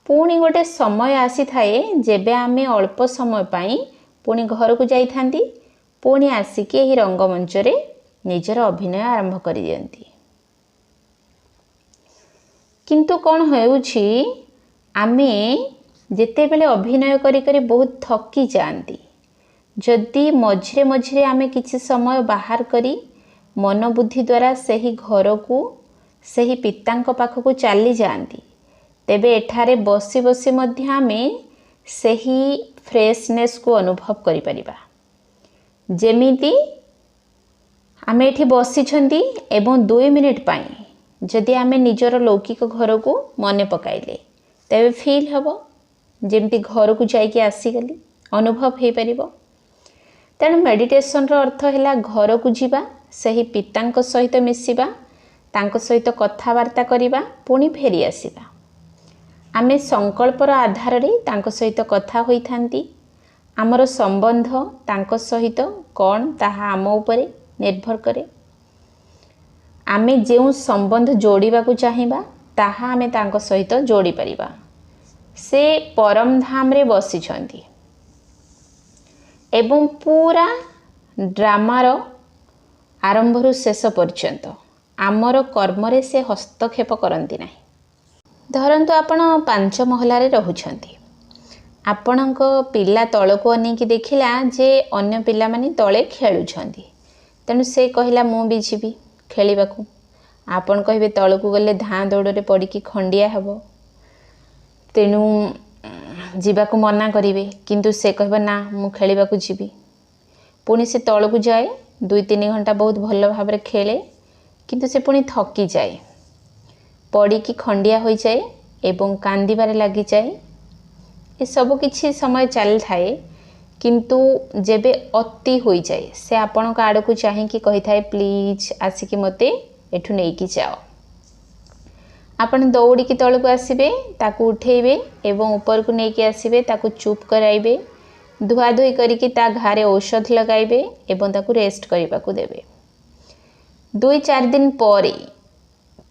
पुणी गोटे समय आसी थाए जेबे आमे अल्प समय पाई पुणी घर को जाई थांती, पुणी आसिकी एही रंगमंच रे निजर अभिनय आरंभ करि दियंती। किंतु कौन होउछि, आमे जेतेबेले अभिनय करी करी बहुत थकी जाती, जदि मझिरे मझिरे आमे किछि समय बाहर करी मन बुद्धि द्वारा सेही घर को सेही पितांक पाखକୁ चली जाती, तेबे एठारे बसी बसी मध्य आमे सेही फ्रेशनेस को अनुभव करि परिबा। जेमिति आमे एठी बसिछंती एवं 2 मिनिट पाई जदि आमे निजर लौकिक घर को मने पकाइले, तेबे फील हबो जेमती घर को जाइके आसीगली, अनुभव हो पारिबो। तेणु मेडिटेशन रो अर्थ हैला घर को जीवा, सही पितांक सहित मिसिबा, तांको सहित कथावार्ता करिबा, पुणी फेरी आसीबा। आमे संकल्पर आधार रे तांको सहित कथा होई थांती। आमर संबंध तांको सहित कौन ताहा आम उपरे निर्भर करे। आमे जेउ संबंध जोड़िबा को चाहिबा ताहा आमे तांको सहित जोड़ी परिबा। से परम धाम रे बसिछंती एवं पूरा ड्रामार आरंभरु शेष पर्यंत आमर कर्म रे से हस्तक्षेप करंती नाही। धरंतु आपण 5 महलारे रहुछंती, आपणक पिला तळको अनेकी देखिला जे अन्य पिला माने तळे खेलुछंती, तेणु से कहिला मु भी जीवी खेलिबाकू। आपण कहिबे तळको गले धां दौड़े पड़िकी खंडिया हबो, तेणु जीवाकू मना करिवे, किंतु से कहबा ना मु खेलिबाकू जीवी। पुणी से तळको जाए, 2-3 घंटा बहुत भल भाबरे खेले, किंतु से पुणी थकी जाए, पड़िकी खंडिया हो जाए एवं कांदिबारे लगी जाए। ये सब किछि समय चल थाए, किंतु जेबे अति हो जाए से आपण आड़ को चाहिए कही थाए प्लीज आसिकी मते एठू नेकी जाओ। आपण दौड़िकी तलको आसबे, ताकू उठेबे एवं ऊपर को नेकी आसबे, ताकू चुप कराइबे, धुआधुई करिकी ता घारे औषध लगाइबे एवं ताकू रेस्ट करने को देबे। 2-4 दिन पर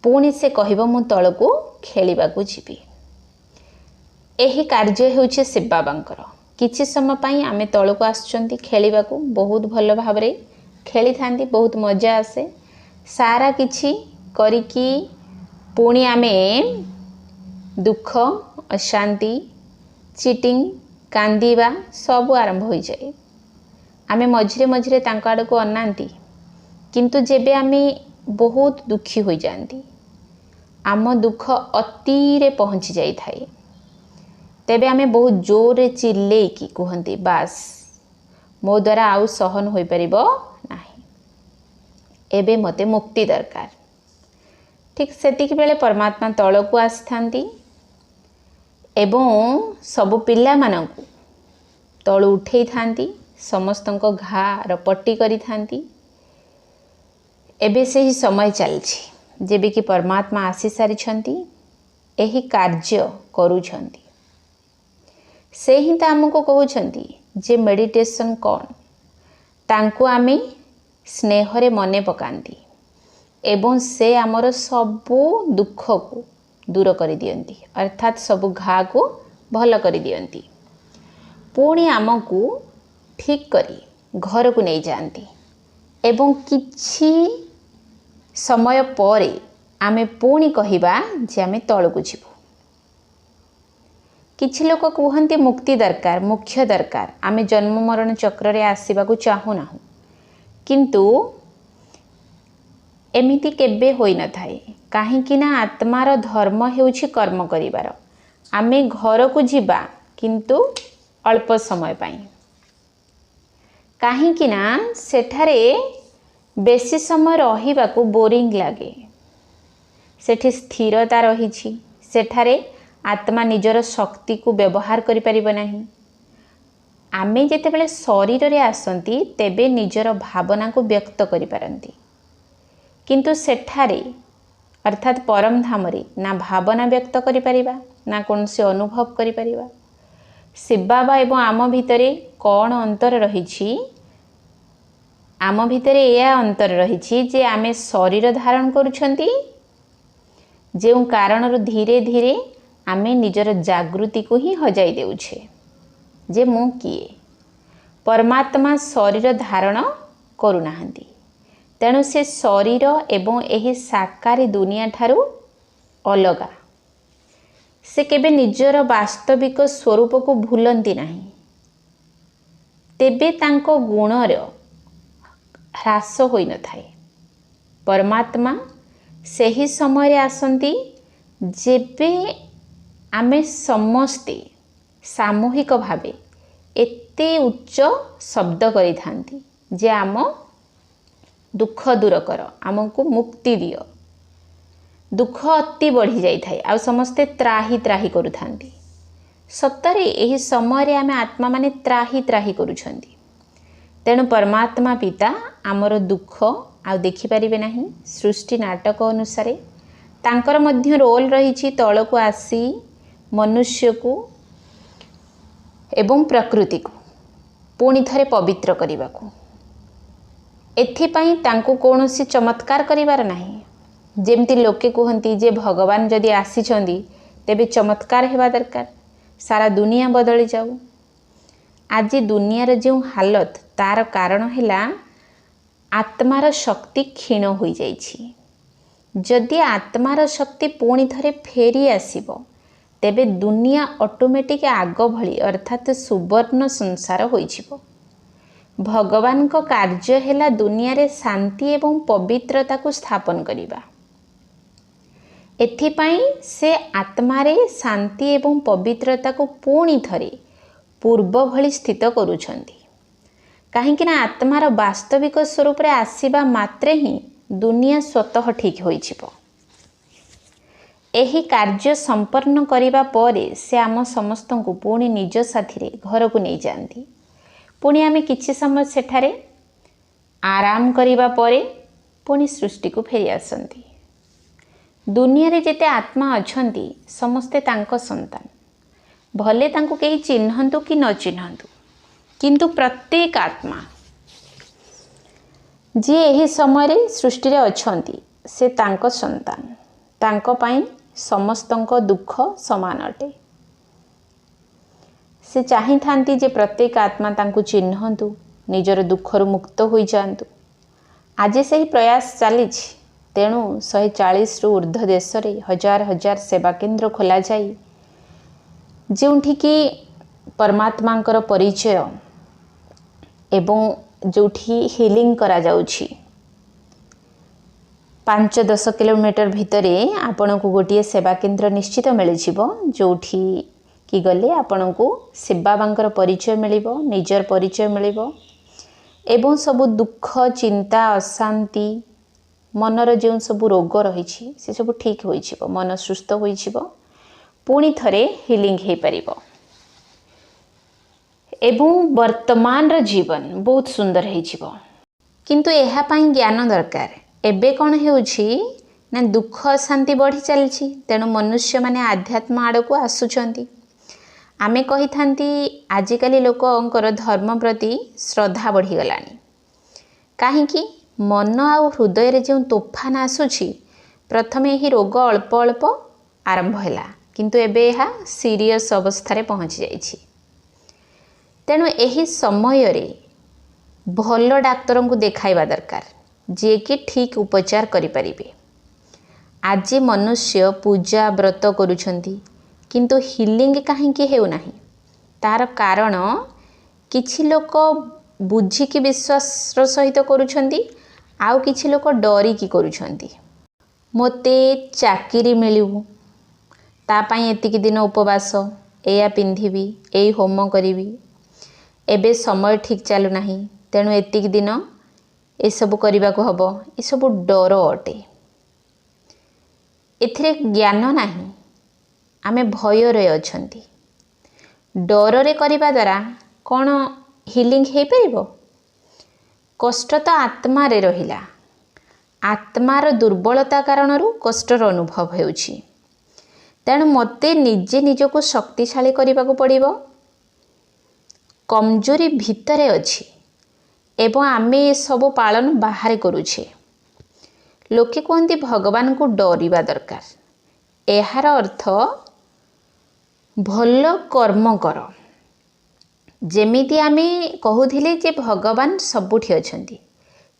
पुणी से कहब मु तलको खेलिबाकू जीवी। एही कार्य हेउछि शिव बाबांकर। किछि समय पई आमे तलको आसुचंती खेलिबाकू, बहुत भल भाबरे खेली थांती, बहुत मजा आसे। सारा किछि करिकी पुणी आमे दुख अशांति चिटिंग कांदीबा सब आरंभ हो जाए। आमे मझिरे मझिरे तांको आड़ को अनांती किंतु जेबे आमे बहुत दुखी हो जाती आम दुख अति रे पहुँची जाई थाए तेबे आमे बहुत जोर चिल्ले की कहती बास मो द्वारा आउ सहन हो परिबो नाही, एबे मते मुक्ति दरकार। ठीक सेतिक बेले परमात्मा तल को आसी एवं सबु पिला मानकु तलु उठेई थांती, समस्तंको घार पट्टी करी थांती। एबे से ही समय चलछि जेबे कि परमात्मा आसी सारी एही कार्य करूछंती। से ही तो आमको कहउछंती जे मेडिटेशन कौन तांको आमे स्नेहरे मने पकांती एवं से आमर सबु दुख को दूर कर दियंती, अर्थात सबु घा को भल कर दियंती। पुणी आमको ठीक करी घर को नहीं जाती एवं किछि समय परे आमे पुणी कहिबा जे आमे तळको जीवु। किछि लोक कहते मुक्ति दरकार मुख्य दरकार, आमे जन्म मरण चक्र रे आसीबा को चाहू ना, किंतु एमिति केबे होई न थाए। काहेकि ना आत्मार धर्म हेउछि कर्म करिवार। आमे घर को जीवा किंतु अल्प समय पाई, काहेकि ना सेठारे बेसी समय रहिबा को बोरिंग लागे। सेठी स्थिरता रहिछि, सेठारे आत्मा निजर शक्ति को व्यवहार करि परिबो नाही। आमे जेतेबेले शरीर रे आसंती तेबे निजर भावना को व्यक्त करि पारंती, किंतु सेठारे अर्थात परम धाम रे ना भावना व्यक्त करि परिबा ना कोनसे अनुभव करि परिबा। शिव बाबा एवं आम भितरे कौन अंतर रहिछि? आम भितरे या अंतर रहिछि जे आमे शरीर धारण करूछंती, जेउ कारणरु धीरे धीरे आमे निजर जागृति को ही हजाई देउछे जे मु किए। परमात्मा शरीर धारण करूनाहांती, तेणु से शरीर एवं एही साकारी दुनिया ठारू अलगा। से केबे निजर वास्तविक स्वरूप को भूलंती नाही, तेबे तांको गुणर ह्रास होई न थाए। परमात्मा सही समय आसंती जेबे आमे समस्ते सामूहिक भावे एते उच्च शब्द करि थांती जे आम दुख दूर कर, आमको मुक्ति दियो। दुख अति बढ़ी जाई थाए आ समस्ते त्राही त्राही करू थांती। सत्तरे एही समय रे आमे आत्मा माने त्राही त्राही करूछंती। तेणु परमात्मा पिता आमर दुख आ देखि परिबे नाही। सृष्टि नाटक अनुसारे तांकर मध्य रोल रहिछि तळ को आसी मनुष्य को एवं प्रकृति को पुणी थरे पवित्र करिबा को। एथिपाई तांको कोनोसी चमत्कार करिवार नाही। जेमती लोके कहती जे भगवान जदि आसीछंदी तेबे चमत्कार हेबा दरकार, सारा दुनिया बदली जाऊ। आज दुनियार जो हालत तार कारण हैला आत्मार शक्ति क्षीण हो जाइछि। जदि आत्मार शक्ति पुणी थरे फेरी आसीबो तेबे दुनिया ऑटोमेटिक आग भली अर्थात सुवर्ण संसार होइछिबो। भगवान को कार्य हैला दुनिया रे शांति एवं पवित्रता को स्थापन करिबा। एथिपाई से आत्मारे शांति एवं पवित्रता को पुणी थरे पूर्व भली स्थित करूछंती। काहेकि ना आत्मार वास्तविक स्वरूप रे आसीबा मात्रे ही दुनिया स्वतः ठीक होइछिबो। एही कार्य संपन्न करिबा परे से आम समस्त को पुणी निज साथी रे घर को नहीं जाती। पुणी आमे किछि समय सेठारे आराम करिबा परे पुणी सृष्टि को फेरी आसंती। दुनिया रे जेते आत्मा अछंती समस्ते तांको संतान, भले तांको केही चिन्हंतु कि न चिन्हंतु, किंतु प्रत्येक आत्मा जे एही समय रे सृष्टि रे अछंती से तांको संतान। तांको पाई समस्तंको दुख समान अटे। से चाही थांती जे प्रत्येक आत्मा तांको चिन्हंतु, निजर दुखरु मुक्त होई जांतु। आज से ही प्रयास चलीछि तेणु 140 रु ऊर्ध्व देश रे हजार हजार सेवा केन्द्र खोल जाए जोठिकी परमात्मांकर परिचय एवं जोठी हिलिंग करा जाउछि। 5-10 किलोमीटर भितर आपण को गोटे सेवा केन्द्र निश्चित मिल जोठी कि गले आपण को शिव बाबांकर परिचय मिलिबो, निजर परिचय मिलिबो एवं सबु दुख चिंता अशांति मनर जो सब रोग रही से सब ठीक हो मन सुस्थ हो पुणी थरे हिलिंग हो पारिबो एवं वर्तमान जीवन बहुत सुंदर हो किंतु एहा पई ज्ञान दरकार। एबे कौन होउछि ना दुख अशांति बढ़ी चलछि तेणु मनुष्य माने आध्यात्म आड़ को आसुछंती। आमे कही थांती आजिकाली लोकंकर धर्म प्रति श्रद्धा बढ़ी गलानी काहेकि मन आ हृदय रे जो तोफान आसुछि प्रथमे ही रोग अल्प अल्प आरंभ हैला किंतु एबे यह सीरियस अवस्था रे पहुंची जाइछि। तेणु एही समय रे भल डाक्तर को देखाइबा दरकार जे कि ठीक उपचार करि परिबे। आज मनुष्य पूजा व्रत करुछंती किंतु हिलिंग काहेकि हेउ नाही तार कारण किछि लोक बुझिकी विश्वास सहित करुछंती आउ किछि लोक डरिकी करुछंती। मोते चाकिरी मिलू ता पई एतिकी दिन उपवास एया पिंधिबी एई होम करिबी एबे समय ठीक चालू नाही तेणु एतिकी दिन ए सब करबा को हबो ए सब डर अटे। एथिरे ज्ञान नाही आमे भय रे अछंती। डर रे करबा द्वारा कोन हिलिंग हे परिबो? कष्ट तो आत्मा रे रहिला आत्मार दुर्बलता कारणरू कष्टर अनुभव हेउछि तेणु मते निजे निजको शक्तिशाली करबा को पड़िबो। कमजोरी भितरे अछि एवं आमे सब पालन बाहर करुछे। लोके कहते भगवान को डरिबा दरकार एहार अर्थ भल कर्म कर जेमिति आमे कहूथिले जे भगवान सबुठी अछंती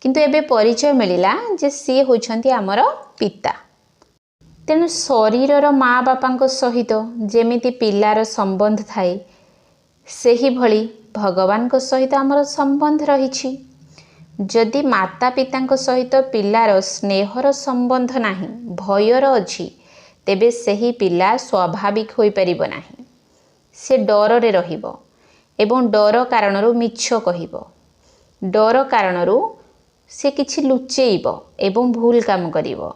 किंतु एबे परिचय मिलिला जे सी होछंती हमर पिता। तेणु शरीरर माँ बापांको सहित जेमिति पिलार संबंध थाए सेही भली भगवान को सहित हमर संबंध रहिछि। जदि माता पिता सहित पिलार स्नेहर संबंध नाही भयर अछि तेबे सेही पिला स्वाभाविक होई परिबो नाही। से डर रे रहिबो एवं डर कारणरू मिछ कहिबो डर कारणरू से किछि लुचेइबो एवं भूल काम करिबो।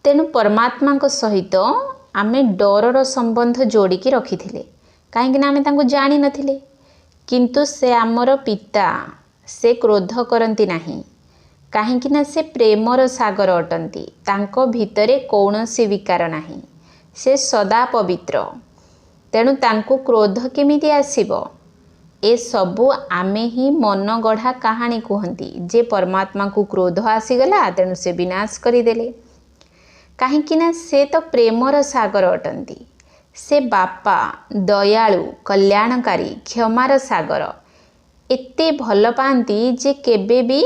तेणु परमात्मा सहित आमे डरर संबंध जोड़िकी रखिथिले काहेकि आमे तांको जानि नथिले किंतु से आमर पिता से क्रोध करती नाही काहेकि से प्रेमर सागर अटंती तांको भितरे कौनसी विकार नाही से सदा पवित्र तेणु तांको क्रोध केमिति आसीबो ए सबु आमे ही मन गढ़ा कहानी कहती जे परमात्मा को क्रोध आसीगला तेणु से विनाश करिदेले काहेकि से तो प्रेमर सागर अटंती से बापा दयालु कल्याणकारी क्षमार सागर एते भल पाती जे केबे भी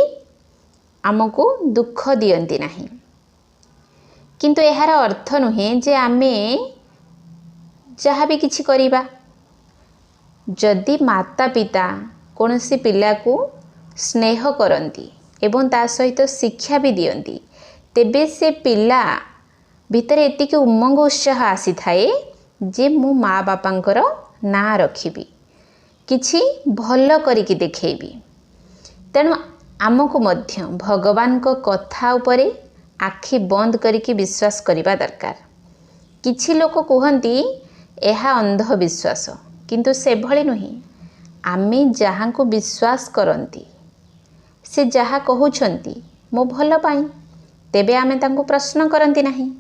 आमको दुख दियंती नाही। किंतु एहार अर्थ नुहे जे आमे जहाँ भी किछि करिबा जदि माता पिता कौनसी पिला को स्नेह करती एवं ता सहित शिक्षा भी दियंती तेबे से पिला भितर एतिके उमंग उत्साह आसी थाए जे मु माँ बापांकर ना रखिबी किछि भल करिकी देखैबी। तेणु आमको मध्य भगवान को कथा उपरे आखि बंद करिकी विश्वास करिबा दरकार। किछि लोक कहती एहा अंधविश्वास किंतु से भली नुही आमे जहाँ को विश्वास करती से जहाँ कहउछंती मो भल पाई तेबे आमे तांको प्रश्न करती नाही।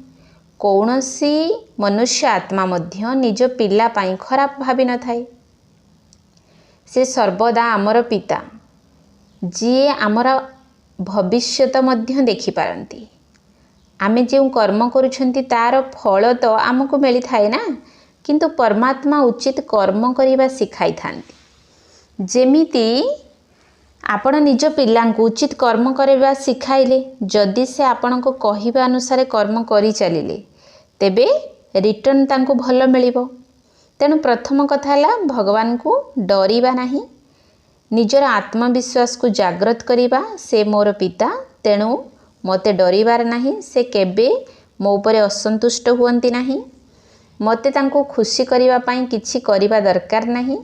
कौनसी मनुष्य आत्मा मध्य निज पिला पाई खराब भावी न थाए से सर्वदा आमर पिता जी आमर भविष्यत मध्य देखि पारंती। आमे जो कर्म करुछंती तार फल तो आमको मिली थाए ना किंतु परमात्मा उचित कर्म करिबा सिखाई थांती। जेमिति आपण निज पिलांकु उचित कर्म करवा शिखाइले जदि से आपणको कहिबा अनुसार कर्म करि चलिले तेबे रिटर्न तांको भल मिलिबो। तेणु प्रथम कथा है भगवान को डरिबा नहीं, निजर आत्मविश्वास को जागृत करिबा। से मोर पिता तेणु मते डरिबार नहीं, से केबे मो उपरे असंतुष्ट हुअंती नहीं, मते तांको खुशी करिबा पई किछि करिबा दरकार नहीं।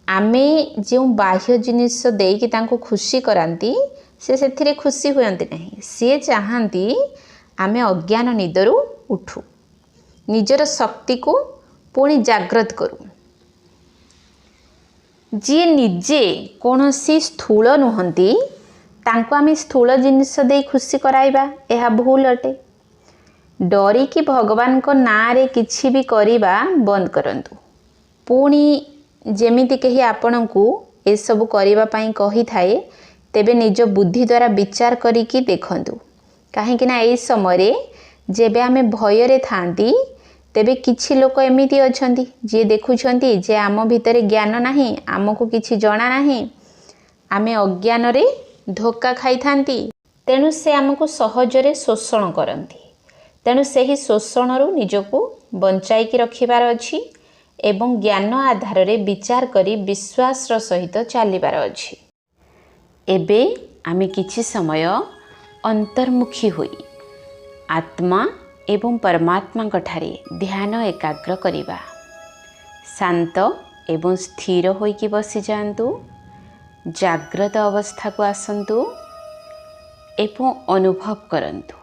आमे जो बाह्य जिनिस देकी तांको खुशी करांती से सेथिरे खुशी हुअंती नहीं, सी चाहती आमे अज्ञान निदरु उठू, निजर शक्ति को पुणी जागृत करू। जी निजे कौनसी स्थूल नुहंती तांको आमे स्थूल जिनिस दे खुशी कराइबा, यह भूल अटे। डरी कि भगवान को नाँ रे किछि भी करिबा बंद करंतु। पुणी जेमिति कही आपण को ए सब करिबा पई कही थाए तेबे निज बुद्धि द्वारा विचार करिकी देखंतु। काहेकि ना ए समय जेबे आमे भय रे थांती तेबे किछि लोक एमिति अछंती जे देखुछंती जे आम भितरे ज्ञान नाही, आमको किछि जणा नाही, आमे अज्ञान रे धोखा खाई थांती। तेणु से आमको सहजरे शोषण करंती। तेणु सेही शोषणरू निजको बंचाईकी रखिबार अछि एवं ज्ञान आधार रे विचार करी विश्वासर सहित चलिबार अछि। एबे आमे किछि समय अंतर्मुखी होई आत्मा एवं परमात्मा कठारे ध्यान एकाग्र करिबा। शांत एवं स्थिर होइकी बसी जांतु, जाग्रत अवस्था को आसंतु एवं अनुभव करंतु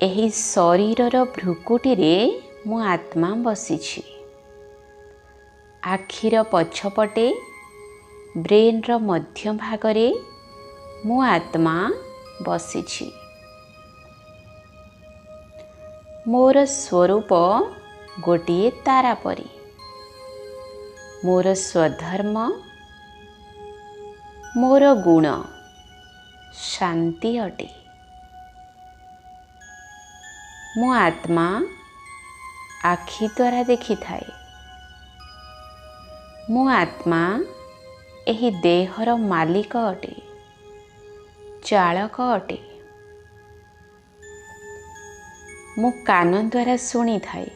एही शरीरर भ्रुकुटी रे मु आत्मा बसीछि। आखिर पछपटे ब्रेन रो मध्य भागरे मु आत्मा बसीछि। मोर स्वरूप गोटिए तारा परी, मोर स्वधर्म मोर गुण शांति अटे। मो आत्मा आखि द्वारा देखि थाए। मो आत्मा एही देहर मालिक अटे, चालक अटे। मो कान द्वारा शुणी थाए।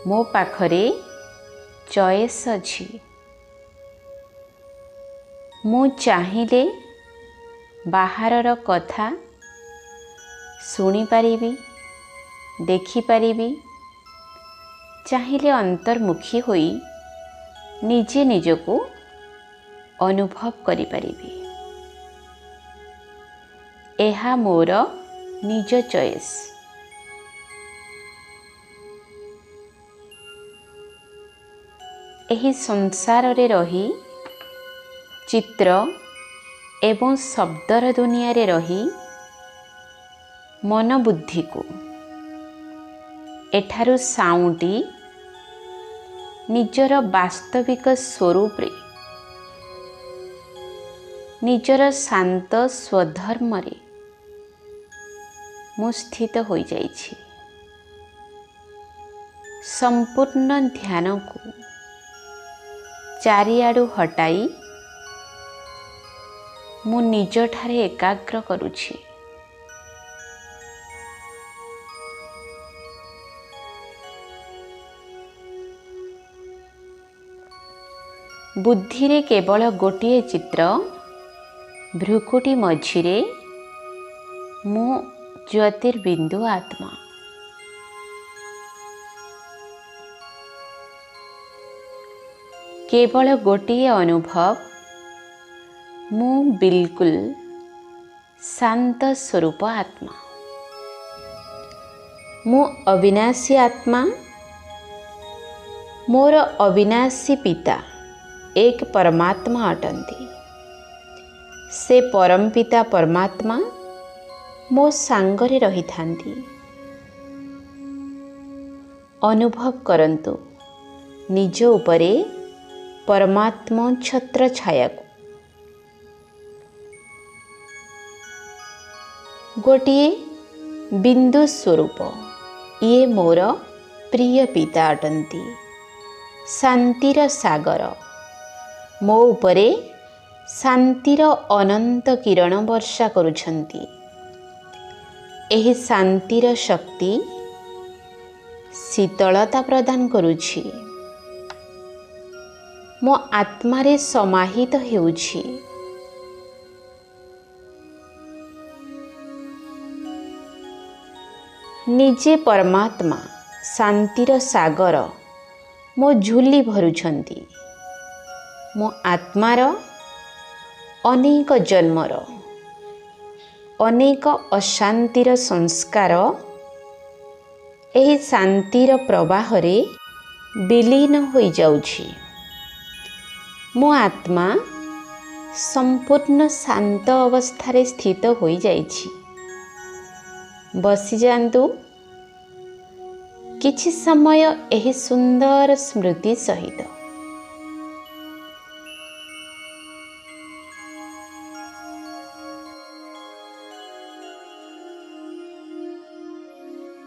मो पाखरे चॉइस अछि। मु चाहिले बाहरर कथा शुणी पारिबी, देखि पारिबी, चाहिले अंतर्मुखी होई निजे निजको अनुभव करि पारिबी। एहा मोर निज चॉइस। एही संसार रे रही चित्र एवं शब्दर दुनिया रे रही मन बुद्धि को एठारु साउंटी निजर वास्तविक स्वरूप रे, निजर शांत स्वधर्म रे मु स्थित होई जाइछि। संपूर्ण ध्यान को चारिआडु हटाई मु निज ठारे एकाग्र करुछि। बुद्धि रे केवल गोटिए चित्र, भ्रुकुटी मझिरे मु ज्योतिर्बिंदु आत्मा। केवल गोटिए अनुभव, मु बिल्कुल शांत स्वरूप आत्मा। मु अविनाशी आत्मा। मोर अविनाशी पिता एक परमात्मा अटंती। से परम पिता परमात्मा मो सांगरे रही थांती। अनुभव करंतु निज उपरे परमात्मा छत्र छाया को। गोटिए बिंदु स्वरूप ये मोर प्रिय पिता अटंती। शांतिर सागर ମୋ ଉପରେ ଶାନ୍ତିର ଅନନ୍ତ କିରଣ ବର୍ଷା କରୁଛନ୍ତି। ଏହି ଶାନ୍ତିର ଶକ୍ତି ଶୀତଳତା ପ୍ରଦାନ କରୁଛି। ମୋ ଆତ୍ମାରେ ସମାହିତ ହେଉଛି। ନିଜେ ପରମାତ୍ମା ଶାନ୍ତିର ସାଗର ମୋ ଝୁଲି ଭରୁଛନ୍ତି। ମୋ ଆତ୍ମାର ଅନେକ ଜନ୍ମର ଅନେକ ଅଶାନ୍ତିର ସଂସ୍କାର ଏହି ଶାନ୍ତିର ପ୍ରବାହରେ ବିଲୀନ ହୋଇଯାଉଛି। ମୋ ଆତ୍ମା ସମ୍ପୂର୍ଣ୍ଣ ଶାନ୍ତ ଅବସ୍ଥାରେ ସ୍ଥିତ ହୋଇଯାଇଛି। ବସିଯାଆନ୍ତୁ। କିଛି ସମୟ ଏହି ସୁନ୍ଦର ସ୍ମୃତି ସହିତ।